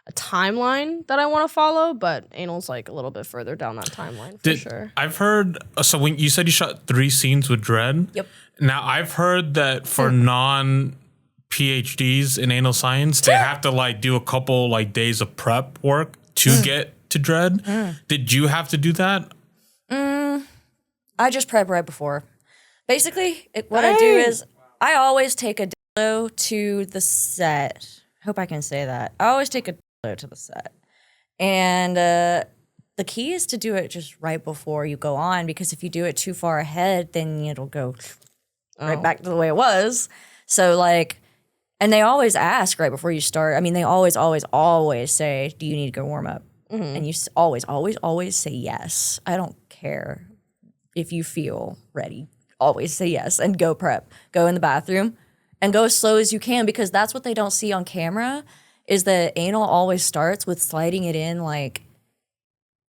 A timeline that I want to follow, but anal's like a little bit further down that timeline for sure. I've heard. So when you said you shot 3 scenes with Dread. Yep. Now I've heard that for non PhDs in anal science, they have to like do a couple like days of prep work to get to dread. Did you have to do that? I just prep right before. Basically, what I do is I always take a dildo to the set. Hope I can say that. I always take a dildo to the set. And the key is to do it just right before you go on, because if you do it too far ahead, then it'll go right back to the way it was. So like, and they always ask right before you start. I mean, they always say, do you need to go warm up? And you always say yes. I don't care if you feel ready. Always say yes and go prep. Go in the bathroom and go as slow as you can, because that's what they don't see on camera is that anal always starts with sliding it in like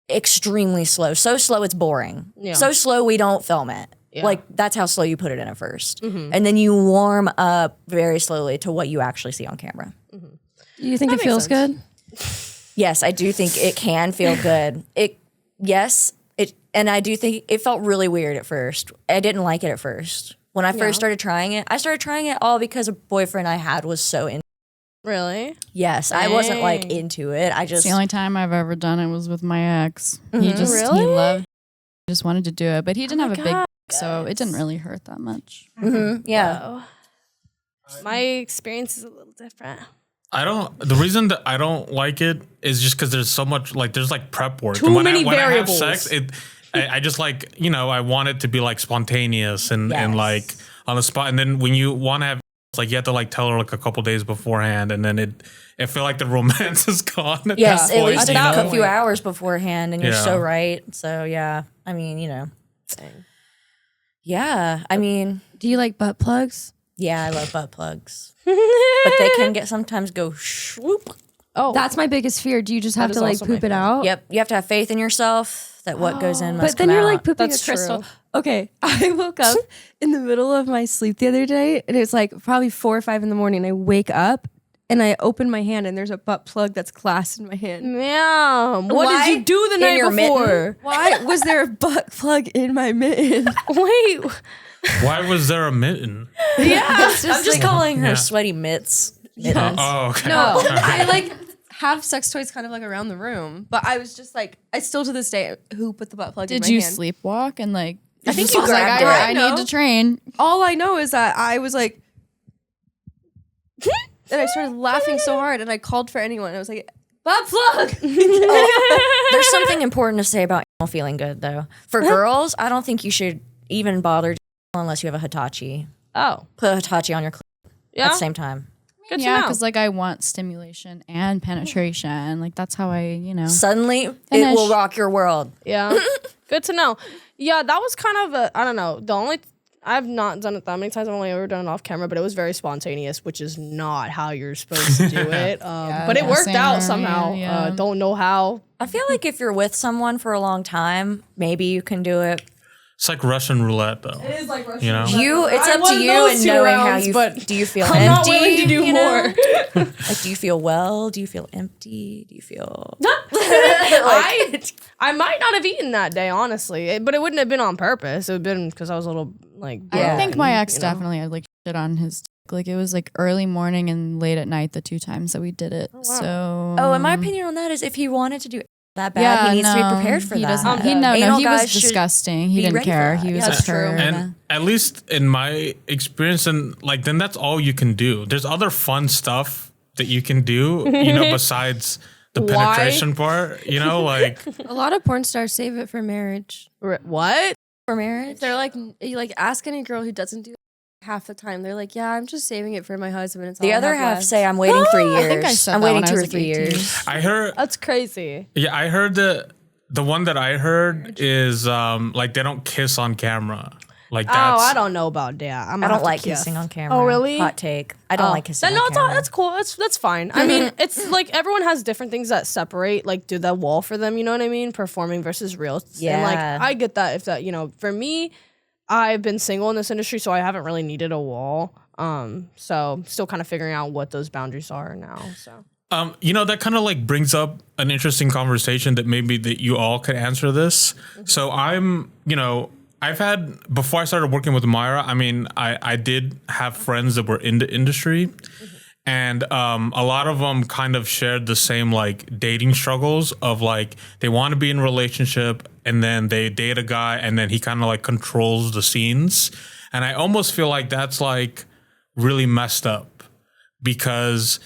extremely slow. So slow it's boring. Yeah. So slow we don't film it. Yeah. Like that's how slow you put it in at first. And then you warm up very slowly to what you actually see on camera. Do you think it feels good? Yes, I do think it can feel good. And I do think it felt really weird at first. I didn't like it at first. When I first started trying it, I started trying it all because a boyfriend I had was so into it. Really? Yes, I wasn't like into it. It's the only time I've ever done it was with my ex. He just wanted to do it, but he didn't have a big, so it didn't really hurt that much. Yeah. Wow. My experience is a little different. The reason that I don't like it is just because there's so much, like, there's like prep work. Too many variables. I have sex, I just like, I want it to be like spontaneous and like on the spot. And then when you want to have, it's like you have to like tell her like a couple days beforehand, and then I feel like the romance is gone. At yes, that point, at least a few hours beforehand, and you're so right. So yeah, I mean, yeah, I mean, do you like butt plugs? Yeah, I love butt plugs, but they can sometimes go swoop. Oh, that's my biggest fear. Do you just have to like poop it out? Yep, you have to have faith in yourself that what goes in must But then come you're out. like pooping a crystal. Okay, I woke up in the middle of my sleep the other day, and it's like probably 4 or 5 in the morning. I wake up and I open my hand, and there's a butt plug that's clasped in my hand. Ma'am, what did you do the night before? Why was there a butt plug in my mitten? Wait. Why was there a mitten? Yeah, I'm just calling her sweaty mitts. Oh, okay. No, I like have sex toys kind of like around the room, but I was just like, I still to this day, who put the butt plug in my hand? Did you sleepwalk and like? I think you was like, I need to train. All I know is that I was like, and I started laughing so hard, and I called for anyone. I was like, butt plug. There's something important to say about anal feeling good though. For girls, I don't think you should even bother unless you have a Hitachi. Oh. Put a Hitachi on your clit at the same time. Good to Yeah, know. because like I want stimulation and penetration. Like that's how I, Suddenly, it will rock your world. Yeah. Good to know. Yeah, that was kind of I don't know. I've not done it that many times. I've only ever done it off camera, but it was very spontaneous, which is not how you're supposed to do it. But it worked out somehow. Yeah. Don't know how. I feel like if you're with someone for a long time, maybe you can do it. It's like Russian roulette, though. It is like Russian roulette. It's up to you and knowing how you do you feel empty? I'm not willing to do more. Like, do you feel well? Do you feel empty? Do you feel I might not have eaten that day, honestly, but it wouldn't have been on purpose. It would have been because I was a little like. I think my ex definitely had like shit on his. Like it was like early morning and late at night the 2 times that we did it. Oh, wow. So. And my opinion on that is if he wanted to do that bad, he needs to be prepared for that. He was disgusting. He didn't care. He was a turd. And at least in my experience, and like then that's all you can do. There's other fun stuff that you can do, besides the penetration part. Like a lot of porn stars save it for marriage. What? For marriage? They're like, you like ask any girl who doesn't do half the time. They're like, yeah, I'm just saving it for my husband. It's the other half say, I'm waiting 3 years. I think I said I'm waiting 2 or 3 years. I heard that's crazy. Yeah, I heard the one that I heard is like they don't kiss on camera. Like that's, I don't know about that. I don't like kissing on camera. Oh, really? Hot take. I don't like kissing. No, on camera. that's cool. That's fine. I mean, it's like everyone has different things that separate, like do that wall for them. You know what I mean? Performing versus real. Yeah. And like I get that. If that, for me, I've been single in this industry, so I haven't really needed a wall. So still kind of figuring out what those boundaries are now. So. That kind of like brings up an interesting conversation that maybe that you all could answer this. So I'm, I've had, before I started working with Myra, I mean, I did have friends that were in the industry. And a lot of them kind of shared the same like dating struggles of like they want to be in a relationship and then they date a guy and then he kind of like controls the scenes. And I almost feel like that's like really messed up because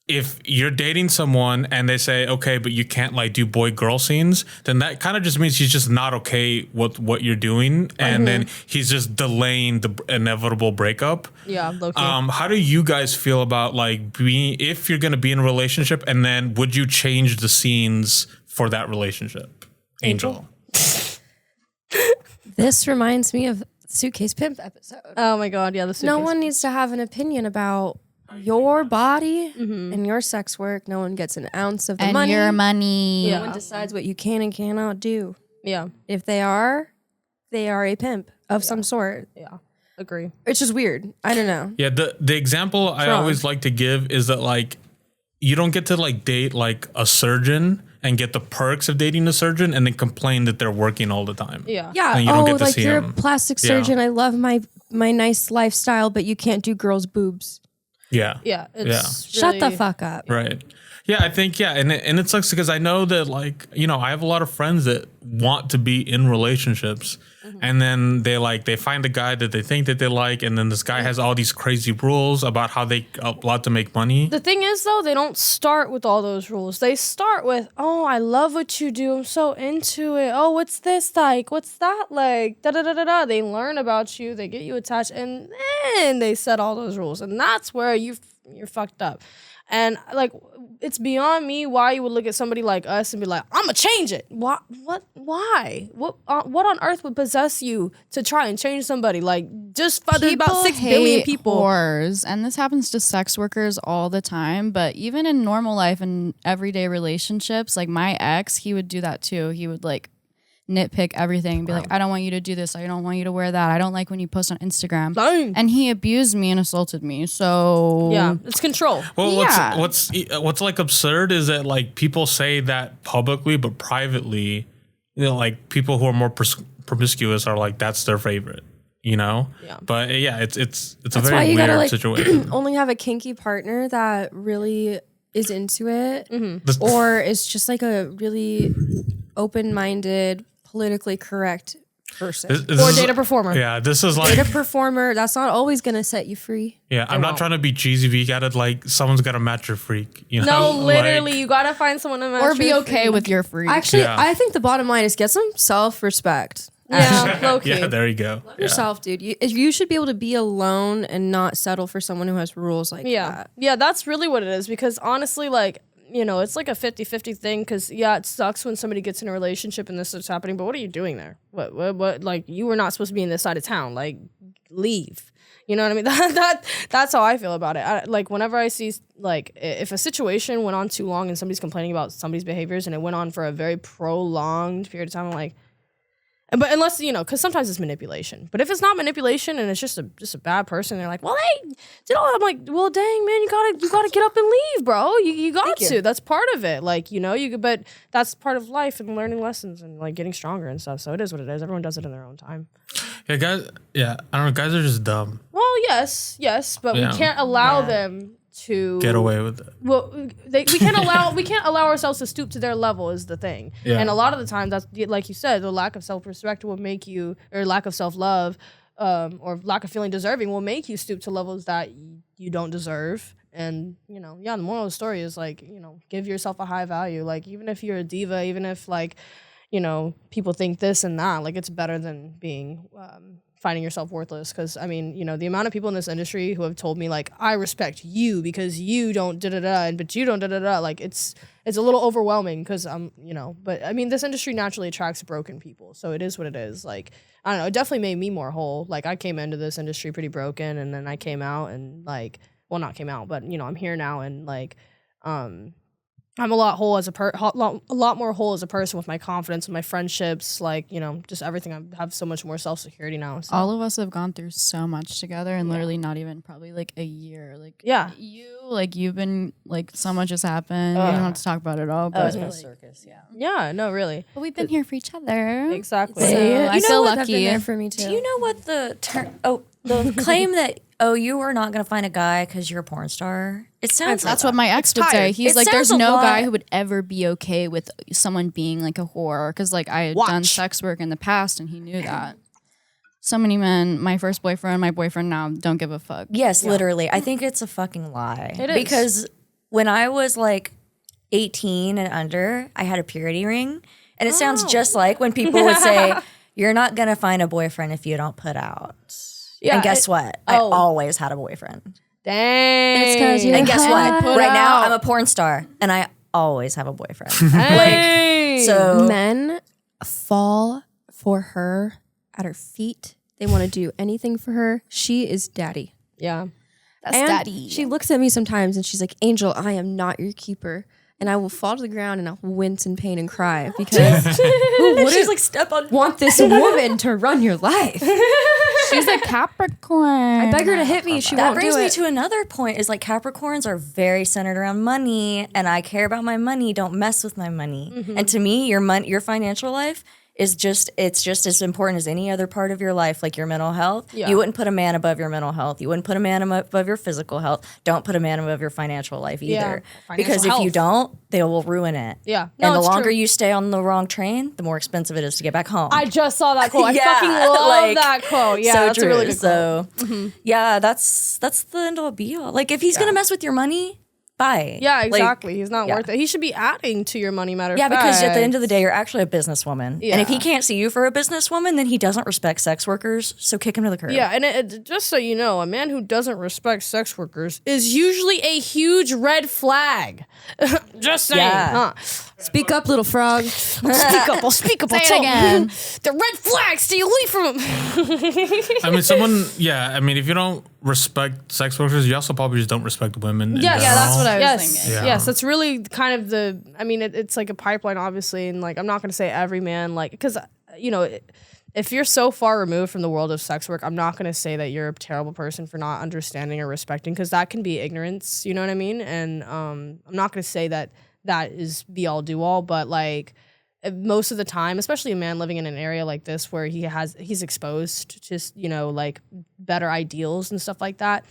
if you're dating someone and they say, okay, but you can't like do boy girl scenes, then that kind of just means he's just not okay with what you're doing. And then he's just delaying the inevitable breakup. Yeah, low-key. How do you guys feel about like being, if you're going to be in a relationship, and then would you change the scenes for that relationship? Angel. This reminds me of Suitcase Pimp episode. Oh my God, yeah, the suitcase. No one needs to have an opinion about your body and your sex work. No one gets an ounce of the And money. your money. No one decides what you can and cannot do. Yeah, If they are a pimp of some sort. yeah, agree. It's just weird. I don't know. Yeah, the example I always like to give is that like you don't get to like date like a surgeon and get the perks of dating a surgeon and then complain that they're working all the time. Yeah. Yeah. And you don't Oh, get to like see you're them. a plastic Yeah. surgeon. I love my nice lifestyle, but you can't do girls' boobs. Yeah. Yeah, it's Shut the really- fuck up. Right. Yeah, I think, yeah. And it sucks because I know that, like, you know, I have a lot of friends that want to be in relationships and then they find a guy that they think that they like. And then this guy has all these crazy rules about how they allowed to make money. The thing is, though, they don't start with all those rules. They start with, oh, I love what you do. I'm so into it. Oh, what's this like? What's that like? Da da da da da. They learn about you. They get you attached, and then they set all those rules, and that's where you're fucked up. And like, it's beyond me why you would look at somebody like us and be like, I'm gonna change it. What? Why? What on earth would possess you to try and change somebody? Like, just there's about 6 billion people. Whores, and this happens to sex workers all the time. But even in normal life and everyday relationships, like my ex, he would do that too. He would like nitpick everything and be like, I don't want you to do this. I don't want you to wear that. I don't like when you post on Instagram. Dang. And he abused me and assaulted me. So Yeah, it's control. Well, Yeah. what's like absurd is that like people say that publicly, but privately, you know, like people who are more promiscuous are like that's their favorite, you know. Yeah. But yeah, it's a That's why very you gotta, weird like, situation. Only have a kinky partner that really is into it, Mm-hmm. or is just like a really open-minded, politically correct person. This Or is- date a performer. Yeah, this is like Date a performer. That's not always gonna set you free. yeah. I'm not trying to be cheesy, but you gotta like someone's gotta match your freak. You know, No, literally, Like, you gotta find someone to match or be your okay freak. with your freak. Actually, Yeah. I think the bottom line is get some self-respect. Yeah, low key. yeah, there you go. Yeah. Yourself, dude. You should be able to be alone and not settle for someone who has rules like Yeah. that. Yeah, that's really what it is because honestly, like, you know, it's like a 50-50 thing because, yeah, it sucks when somebody gets in a relationship and this is happening, but what are you doing there? What like, you were not supposed to be in this side of town. Like, leave. You know what I mean? That's how I feel about it. Like, whenever I see, like, if a situation went on too long and somebody's complaining about somebody's behaviors and it went on for a very prolonged period of time, I'm like, but unless, you know, because sometimes it's manipulation. But if it's not manipulation and it's just a bad person, they're like, well, they did all. I'm like, well, dang, man, you gotta get up and leave, bro. You got to. That's part of it. Like, you know, but that's part of life and learning lessons and like getting stronger and stuff. So it is what it is. Everyone does it in their own time. Yeah, guys. Yeah, I don't know. Guys are just dumb. Well, yes, but Yeah. we can't allow them to Get away with it. Well, we can't allow ourselves to stoop to their level is the thing. Yeah. And a lot of the time, that's like you said, the lack of self-respect will make you, or lack of self-love, or lack of feeling deserving will make you stoop to levels that you don't deserve. And, you know, yeah, the moral of the story is like, you know, give yourself a high value. Like, even if you're a diva, even if like, you know, people think this and that, like, it's better than being finding yourself worthless. Because I mean, you know, the amount of people in this industry who have told me like, I respect you because you don't da da da, but you don't da da da. Like, it's a little overwhelming because I'm, you know, but I mean, this industry naturally attracts broken people, so it is what it is. Like, I don't know, it definitely made me more whole. Like, I came into this industry pretty broken, and then I came out and like, well, not came out, but you know, I'm here now, and like, I'm a lot more whole as a person with my confidence and my friendships, like, just everything. I have so much more self-security now. So. All of us have gone through so much together and literally not even probably like a year. Like you've been like so much has happened. We don't have to talk about it all, but it's been a circus, yeah. Yeah, no, really. But we've been here for each other. Exactly. So I feel lucky. Been there for me too. Do you know what the claim that you are not going to find a guy because you're a porn star? It sounds That's what my ex would say. He's It like, there's sounds a no lot- guy who would ever be okay with someone being like a whore. Because like I had done sex work in the past and he knew that. So many men, my first boyfriend, my boyfriend now, don't give a fuck. Yes, literally. I think it's a fucking lie. It is. Because when I was like 18 and under, I had a purity ring. And it sounds just like when people would say, you're not going to find a boyfriend if you don't put out. Yeah, and guess what? I always had a boyfriend. Dang. It's 'cause you And guess what? Put Right now, out. I'm a porn star. And I always have a boyfriend. Hey. So Men fall for her at her feet. They want to do anything for her. She is daddy. Yeah. That's And daddy. she looks at me sometimes and she's like, Angel, I am not your keeper. And I will fall to the ground and I'll wince in pain and cry because who wouldn't she's like, step on. want this woman to run your life? She's a Capricorn. I beg her to hit me. She That won't brings do me it. to another point is like Capricorns are very centered around money and I care about my money. Don't mess with my money. And to me, your financial life is just as important as any other part of your life, like your mental health. Yeah. You wouldn't put a man above your mental health. You wouldn't put a man above your physical health. Don't put a man above your financial life either. Financial Because if you health. don't, they will ruin it. Yeah. No, And the it's longer true. you stay on the wrong train, the more expensive it is to get back home. I just saw that quote. I Yeah, fucking love like, that quote. Yeah, so that's true. a really good quote. So yeah, that's the end all be all. Like if he's gonna mess with your money, bye. Yeah, Like, exactly. He's not yeah. worth it. He should be adding to your money, matter of Yeah, fact. because at the end of the day, you're actually a businesswoman. And if he Yeah. can't see you for a businesswoman, then he doesn't respect sex workers. So kick him to the curb. Yeah, and just so you know, a man who doesn't respect sex workers is usually a huge red flag. Just saying. Yeah. Huh? Speak up, little frog. Speak up. I'll speak up. I'll Say it tell again. The red flag. Stay away from him. I mean, if you don't respect sex workers, you also probably just don't respect women. in Yes. Yeah, that's general. what I was Yes, thinking. Yeah. yes, that's really kind of it's like a pipeline, obviously, and like I'm not gonna say every man, like, because if you're so far removed from the world of sex work, I'm not gonna say that you're a terrible person for not understanding or respecting, because that can be ignorance, you know what I mean? And I'm not gonna say that is be all do all, but like most of the time, especially a man living in an area like this where he's exposed to just like better ideals and stuff like that.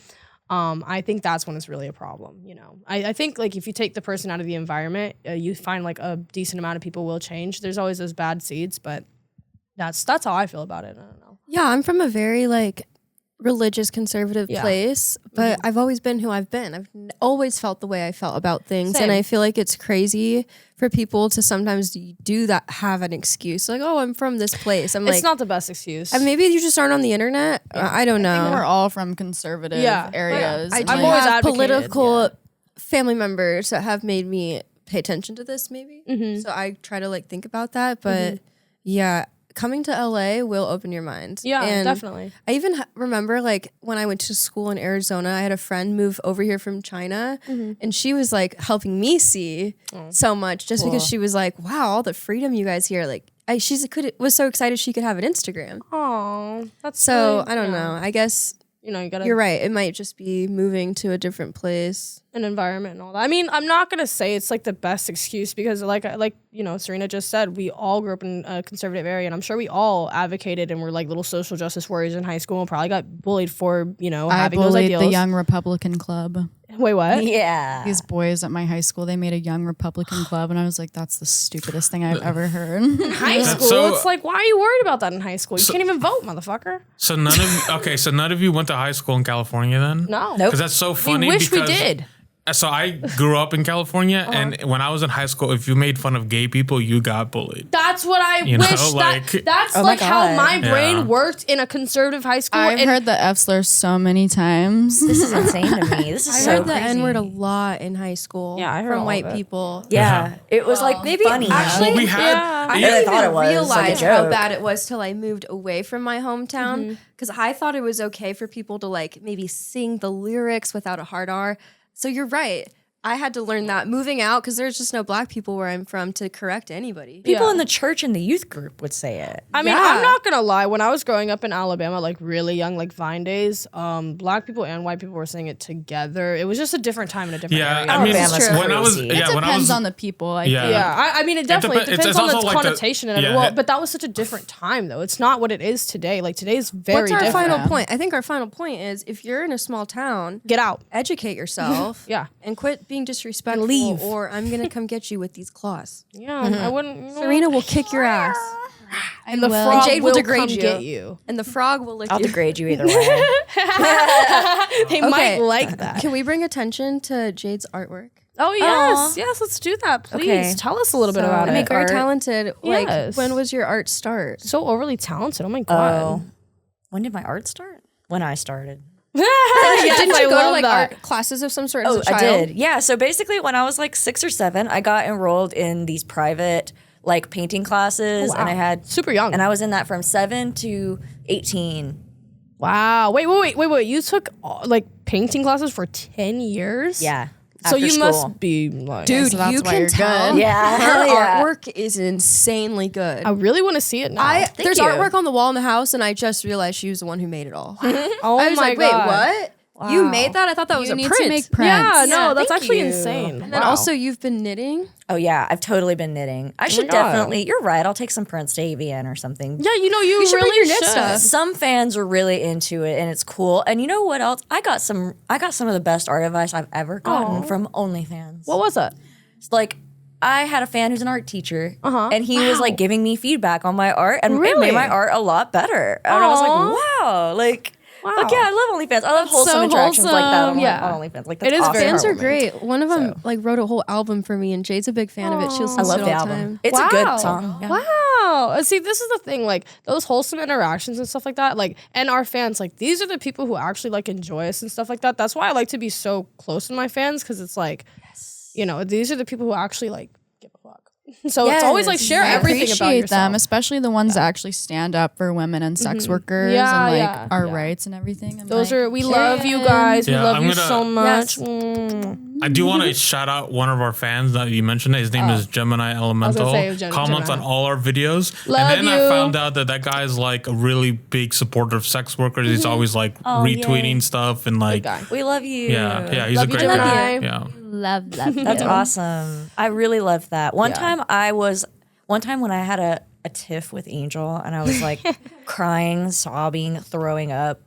I think that's when it's really a problem. I think like if you take the person out of the environment, you find like a decent amount of people will change. There's always those bad seeds, but that's how I feel about it. I don't know. Yeah, I'm from a very like religious conservative Yeah. place, but I've always been who I've been. I've always felt the way I felt about things. Same. And I feel like it's crazy for people to sometimes do that, have an excuse like, oh, I'm from this place. I'm It's like, not the best excuse. maybe you just aren't on the internet. I don't know. We're all from conservative Yeah. areas. I and, do I've always have advocated, political family members that have made me pay attention to this maybe. So I try to like think about that. But yeah, coming to LA will open your mind. Yeah, And definitely. I even remember like when I went to school in Arizona, I had a friend move over here from China and she was like helping me see so much just because she was like, wow, all the freedom you guys here. Like was so excited she could have an Instagram. Oh, that's So really- I don't know. I guess you gotta you're right. It might just be moving to a different place. an environment and all that. I mean, I'm not gonna say it's like the best excuse because like Serena just said, we all grew up in a conservative area, and I'm sure we all advocated and were like little social justice warriors in high school and probably got bullied for I having those bullied ideals. the Young Republican Club. Wait, what? Yeah. These boys at my high school, they made a Young Republican Club, and I was like, that's the stupidest thing I've ever heard. High That's school. so- It's like, why are you worried about that in high school? You can't even vote, motherfucker. So none of you went to high school in California then? No. Nope. Because that's so funny. We wish we because- did. So I grew up in California, and when I was in high school, if you made fun of gay people, you got bullied. That's what I You know, wish. like- That's Oh my like how God. my brain Yeah. worked in a conservative high school. I've and heard the F slur so many times. This is insane to me. This is I so heard the crazy. N-word a lot in high school. Yeah, I heard from all white of it. people. Yeah. It was like Maybe funny. actually, Well, we had. Yeah. I Yeah, I didn't thought even it was like a realize how joke. bad it was till I moved away from my hometown because I thought it was okay for people to like maybe sing the lyrics without a hard R. So you're right. I had to learn that moving out because there's just no black people where I'm from to correct anybody. People in the church and the youth group would say it. I mean, I'm not gonna lie. When I was growing up in Alabama, like really young, like Vine days, black people and white people were saying it together. It was just a different time in a different area. I mean, Alabama's when I was, crazy. It when I depends was, on the people. I Yeah. think. Yeah, I mean, it definitely it's depends on also the like the- connotation and everything. yeah. Well, but that was such a different time, though. It's not what it is today. Like today's very What's our different. final point? I think our final point is if you're in a small town, Get out. educate yourself. Yeah. And quit being disrespectful. leave. Or I'm going to come get you with these claws. Yeah, I wouldn't. You know, Serena will kick your ass. and the will. frog And Jade will will degrade come you. get you. And the frog will lick I'll you. degrade you either way. They might like that. Can we bring attention to Jade's artwork? Oh yes, let's do that, please. Okay. Tell us a little bit about I mean, it. very Art. talented. Like, Yes. when was your art start? So overly talented. Oh my god. When did my art start? When I started. Yes, Didn't I you go to love like that. art classes of some sort as Oh, a child? I did. Yeah. So basically, when I was like 6 or 7, I got enrolled in these private like painting classes, and I had Super young. and I was in that from 7 to 18. Wow. Wait. You took like painting classes for 10 years? Yeah. So after you school. must be like, Dude, so that's you why can you're tell good. Yeah, her hell yeah. artwork is insanely good. I really want to see it now. There's you. artwork on the wall in the house, and I just realized she was the one who made it all. oh I was my like, god. wait, what? You made that? I thought that was You a need print. to make prints. Yeah, no, Yeah, that's thank actually you. insane. And then also, you've been knitting. Oh yeah, I've totally been knitting. I should God. definitely. You're right. I'll take some prints to AVN or something. Yeah, you know, you should bring really your knit should. stuff. Some fans are really into it, and it's cool. And you know what else? I got some of the best art advice I've ever gotten from OnlyFans. What was it? It's like I had a fan who's an art teacher, and he was like giving me feedback on my art, and it Really? made my art a lot better. And I was like, wow, like. Fuck yeah, I love OnlyFans. I love wholesome so interactions like that wholesome. on OnlyFans. Like that's It is awesome. very Fans are heartwarming. great. One of them like wrote a whole album for me, and Jade's a big fan of it. She listens I love to it the all the album. time. It's a good song. Yeah. Wow. See, this is the thing, like those wholesome interactions and stuff like that, like, and our fans, like these are the people who actually like enjoy us and stuff like that. That's why I like to be so close to my fans, because it's like, you know, these are the people who actually like give a fuck. So it's always like share I everything about appreciate yourself. them, especially the ones that actually stand up for women and sex workers Yeah, and like yeah, our yeah. rights and everything. I'm Those like, are, we love you guys. Yeah, we love I'm you gonna- so much. Yes. I do want to shout out one of our fans that you mentioned. His name is Gemini Elemental. say Comments Gemini. on all our videos. Love and then you. I found out that guy is like a really big supporter of sex workers. He's always like retweeting stuff and like, guy. We love you. yeah, he's Love a you, great Gemini. guy. Love Yeah. love That's awesome. I really loved that. One time when I had a tiff with Angel and I was like crying, sobbing, throwing up,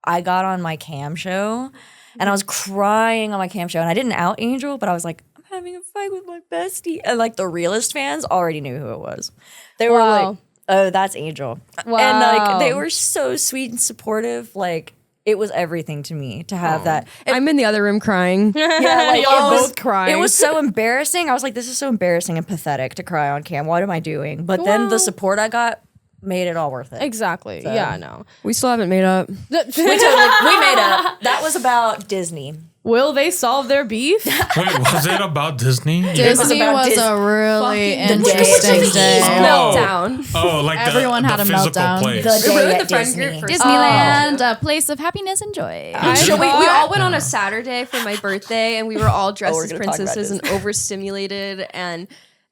I got on my cam show and I was crying on my cam show and I didn't out Angel, but I was like, I'm having a fight with my bestie. And like the realist fans already knew who it was. They were Wow. like, oh, that's Angel. And like they were so sweet and supportive. Like it was everything to me to have that. And I'm in the other room crying. yeah, like Y'all it was- both crying. It was so embarrassing. I was like, this is so embarrassing and pathetic to cry on cam. What am I doing? But then the support I got made it all worth it. Exactly. Yeah, I know. We still haven't made up. We made up. That was about Disney. Will they solve their beef? Wait, was it about Disney? Disney about was Dis- a really fucking the day interesting at Disney. day. Meltdown. Oh, like Everyone the had a physical meltdown. place. The day ruined at the friend Disney. group for Disneyland, a place of happiness and joy. So we all went on a Saturday for my birthday, and we were all dressed we're as gonna talk about princesses and overstimulated, and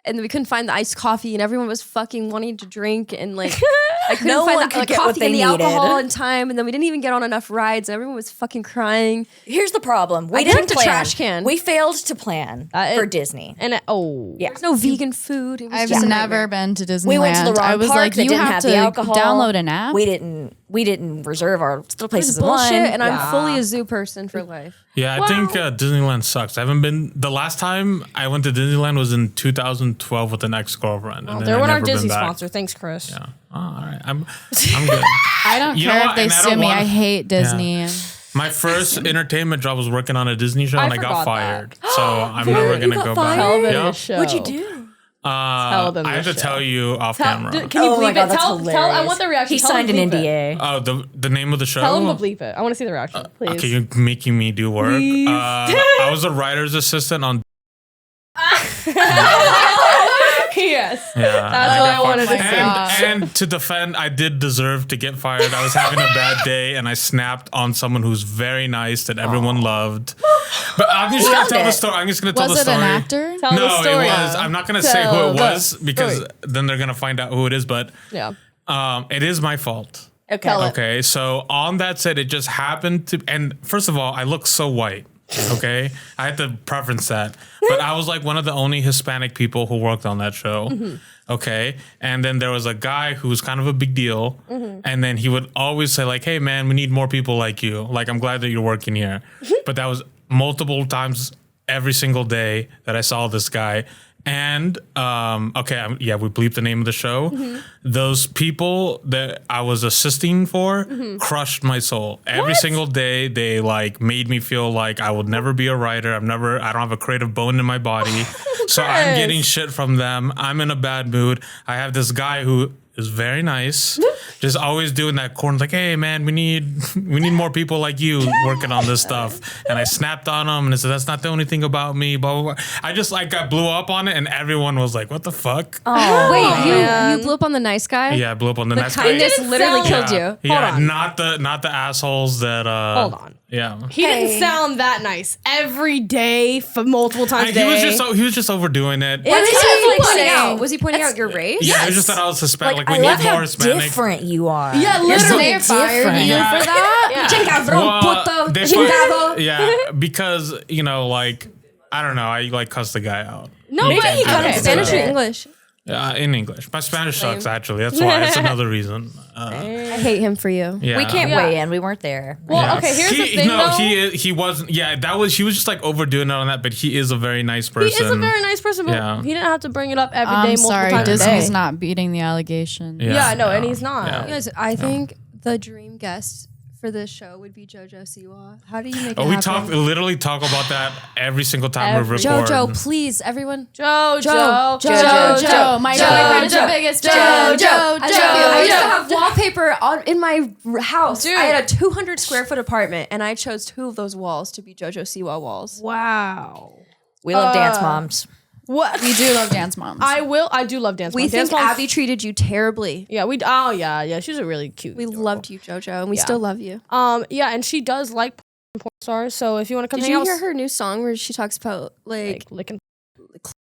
we couldn't find the iced coffee, and everyone was fucking wanting to drink, and like I couldn't No find one the could get what coffee they and the needed. alcohol in time, and then we didn't even get on enough rides, and everyone was fucking crying. Here's the problem. We I didn't kicked a plan. trash can. We failed to plan for Disney. And Yeah. There's no vegan food. It was I've just a never nightmare. been to Disneyland. We went to the wrong I was park like, that you didn't have have to the alcohol. download an app. We didn't reserve our still It places was in bullshit, line. and I'm fully a zoo person for life. Yeah, I think Disneyland sucks. I haven't been. The last time I went to Disneyland was in 2012 with an ex-girlfriend. and then they're I our never been Disney back. sponsor. Thanks, Chris. Yeah. Oh, all right. I'm good. I don't You know care what? if they And I sue don't me. wanna- I hate Disney. My first entertainment job was working on a Disney show, and I got forgot fired. So I'm never gonna go back. Tell them Yeah. the show. What'd you do? Tell them I have the to show. tell you off camera. Can you Oh my bleep God, it? that's Tell. I hilarious. want the reaction. He Tell signed them an to bleep it. Oh, the name of the show. Tell them to bleep it. I want to see the reaction, please. Okay, you're making me do work. I was a writer's assistant on. Yes. Yeah, That's what I wanted to say. And to defend, I did deserve to get fired. I was having a bad day, and I snapped on someone who's very nice that everyone loved. But I'm just gonna tell the story. I'm just gonna tell the Was it story. an actor? Tell the No, story. it was. I'm not gonna say who Tell it the was because story. then they're gonna find out who it is. But Yeah. it is my fault. Okay. Tell it. Okay, so on that set, it just happened to. And first of all, I look so white. Okay, I had to preference that, but I was like one of the only Hispanic people who worked on that show. Okay, and then there was a guy who was kind of a big deal, and then he would always say like, "Hey man, we need more people like you. Like, I'm glad that you're working here." But that was multiple times every single day that I saw this guy. And we bleeped the name of the show. Those people that I was assisting for crushed my soul. Every single day, they like made me feel like I would never be a writer. I don't have a creative bone in my body. So I'm getting shit from them. I'm in a bad mood. I have this guy who is very nice, just always doing that corner like, hey man, we need more people like you working on this stuff. And I snapped on him and I said, that's not the only thing about me, blah, blah, blah. I just like got blew up on it and everyone was like, what the fuck? Oh, wait, you blew up on the nice guy? Yeah, I blew up on the The nice guy. kindness literally killed you. Yeah, on. not the assholes that Hold on. Yeah. He didn't sound that nice every day for multiple times a day. He was just overdoing it. What was he like pointing saying- out? Was he pointing out your race? Yeah, it was just that I was Hispanic. Like, we I need love more how Hispanic. different you are. Yeah, You're so literally. They fired different. you for that? Yeah, because like I don't know, I like cussed the guy out. No, Maybe but he got okay. Spanish or English? In English. My Spanish sucks actually. That's why. That's another reason. I hate him for you. Yeah. We can't Yeah. weigh in. We weren't there. Well, Yeah. okay, here's the thing though. he wasn't. Yeah, he was just like overdoing it on that. But he is a very nice person. He is a very nice person, but Yeah. he didn't have to bring it up every day, I'm multiple sorry, times a Disney's day. not beating the allegation. Yeah, I know, and he's not. Yeah. You guys, I think the dream guest for this show would be JoJo Siwa. How do you make it We happen? literally talk about that every single time we record. JoJo, please, everyone. Jojo. Joe, my boyfriend's the biggest Joe. I used to have wallpaper in my house. Dude. I had a 200 square foot apartment, and I chose 2 of those walls to be JoJo Siwa walls. Wow. We love dance moms. What? We do love dance moms. I do love dance We moms. think Dance moms- Abby treated you terribly. Yeah, yeah. She's a really cute. We girl. loved you, JoJo, and we still love you. Yeah, and she does like porn stars. So if you want to come Did hang you out, hear her new song where she talks about like licking.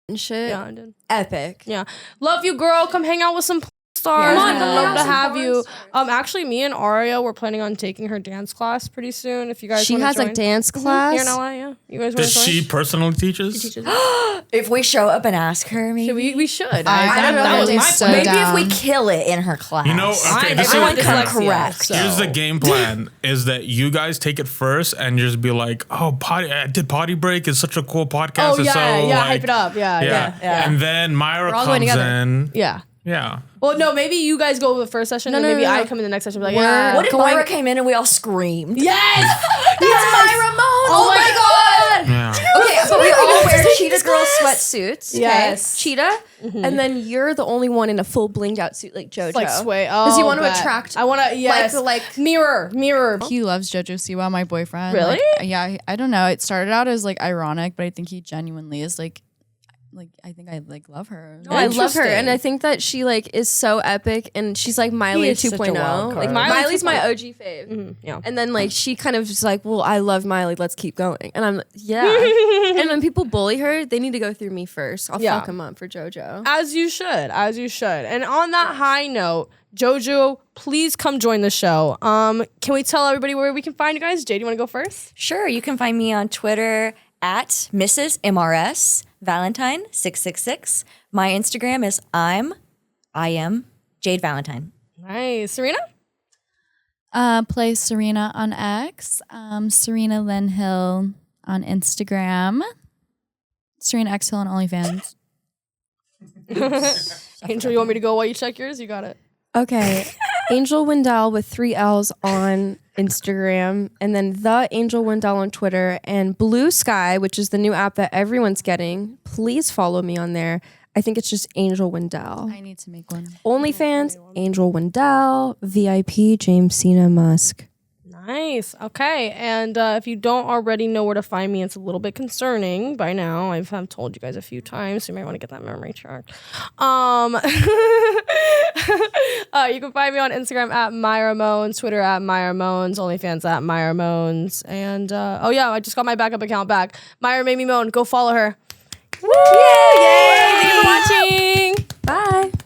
and shit? Yeah, I did. Epic. Yeah, love you, girl. Come hang out with some porn stars. Come on, We'd come love hang to out with have some you. porn stars. Actually, me and Aria were planning on taking her dance class pretty soon. If you guys, She wanna has join. a dance class. Here in LA. Yeah, you guys want Does to join? she personally teaches? If we show up and ask her, maybe. We should. I that don't was know. my So plan. Maybe down. if we kill it in her class. You know, okay, this everyone is come dyslexia, correct. so- here's the game plan: is that you guys take it first and just be like, "Oh, I did Poddy Break. It's such a cool podcast. Oh It's yeah, so, yeah, like, hype it up. Yeah. And then Myra all going comes together. in. Yeah. Yeah. Well, no, maybe you guys go with the first session, No, and no, maybe no, no. I come in the next session. And be like, We're- yeah. What if Going- Myra came in and we all screamed? Yes, That's Myra Moans. Oh my god. Yeah. Okay, but we all wear Cheetah Girl sweatsuits. Okay? Yes. Cheetah. And then you're the only one in a full blinged out suit like JoJo. Like sway. Because you Oh, want to bet. attract I want to. Yes. like mirror. He loves JoJo Siwa, my boyfriend. Really? Like, yeah, I don't know. It started out as like ironic, but I think he genuinely is like I think I like love her. I love her, and Interesting. I think that she like is so epic, and she's like Miley is such a 2.0. wild Like card. Miley's my 2.0. OG fave. Yeah. And then like she kind of just like, well, I love Miley, let's keep going. And I'm yeah. And when people bully her, they need to go through me first. I'll Yeah. fuck them up for JoJo. As you should. As you should. And on that high note, Jojo, please come join the show. Can we tell everybody where we can find you guys? Jade, you want to go first? Sure, you can find me on Twitter at Mrs. MRS Valentine 666. My Instagram is I am Jade Valentine. Nice. Serena? Play Serena on X. Serena Lynn Hill on Instagram. Serena X Hill on OnlyFans. Angel, you want me to go while you check yours? You got it. Okay. Angel Windell with 3 L's on Instagram, and then the Angel Windell on Twitter, and Blue Sky, which is the new app that everyone's getting. Please follow me on there. I think it's just Angel Windell. I need to make one. OnlyFans, Angel Windell, VIP, James Cena Musk. Nice. Okay. And if you don't already know where to find me, it's a little bit concerning by now. I've told you guys a few times, so you might want to get that memory checked. You can find me on Instagram at Myra Moans, Twitter at Myra Moans, OnlyFans at Myra Moans. And I just got my backup account back. Myra made me moan. Go follow her. Woo! Yay! Thank you for watching. Bye.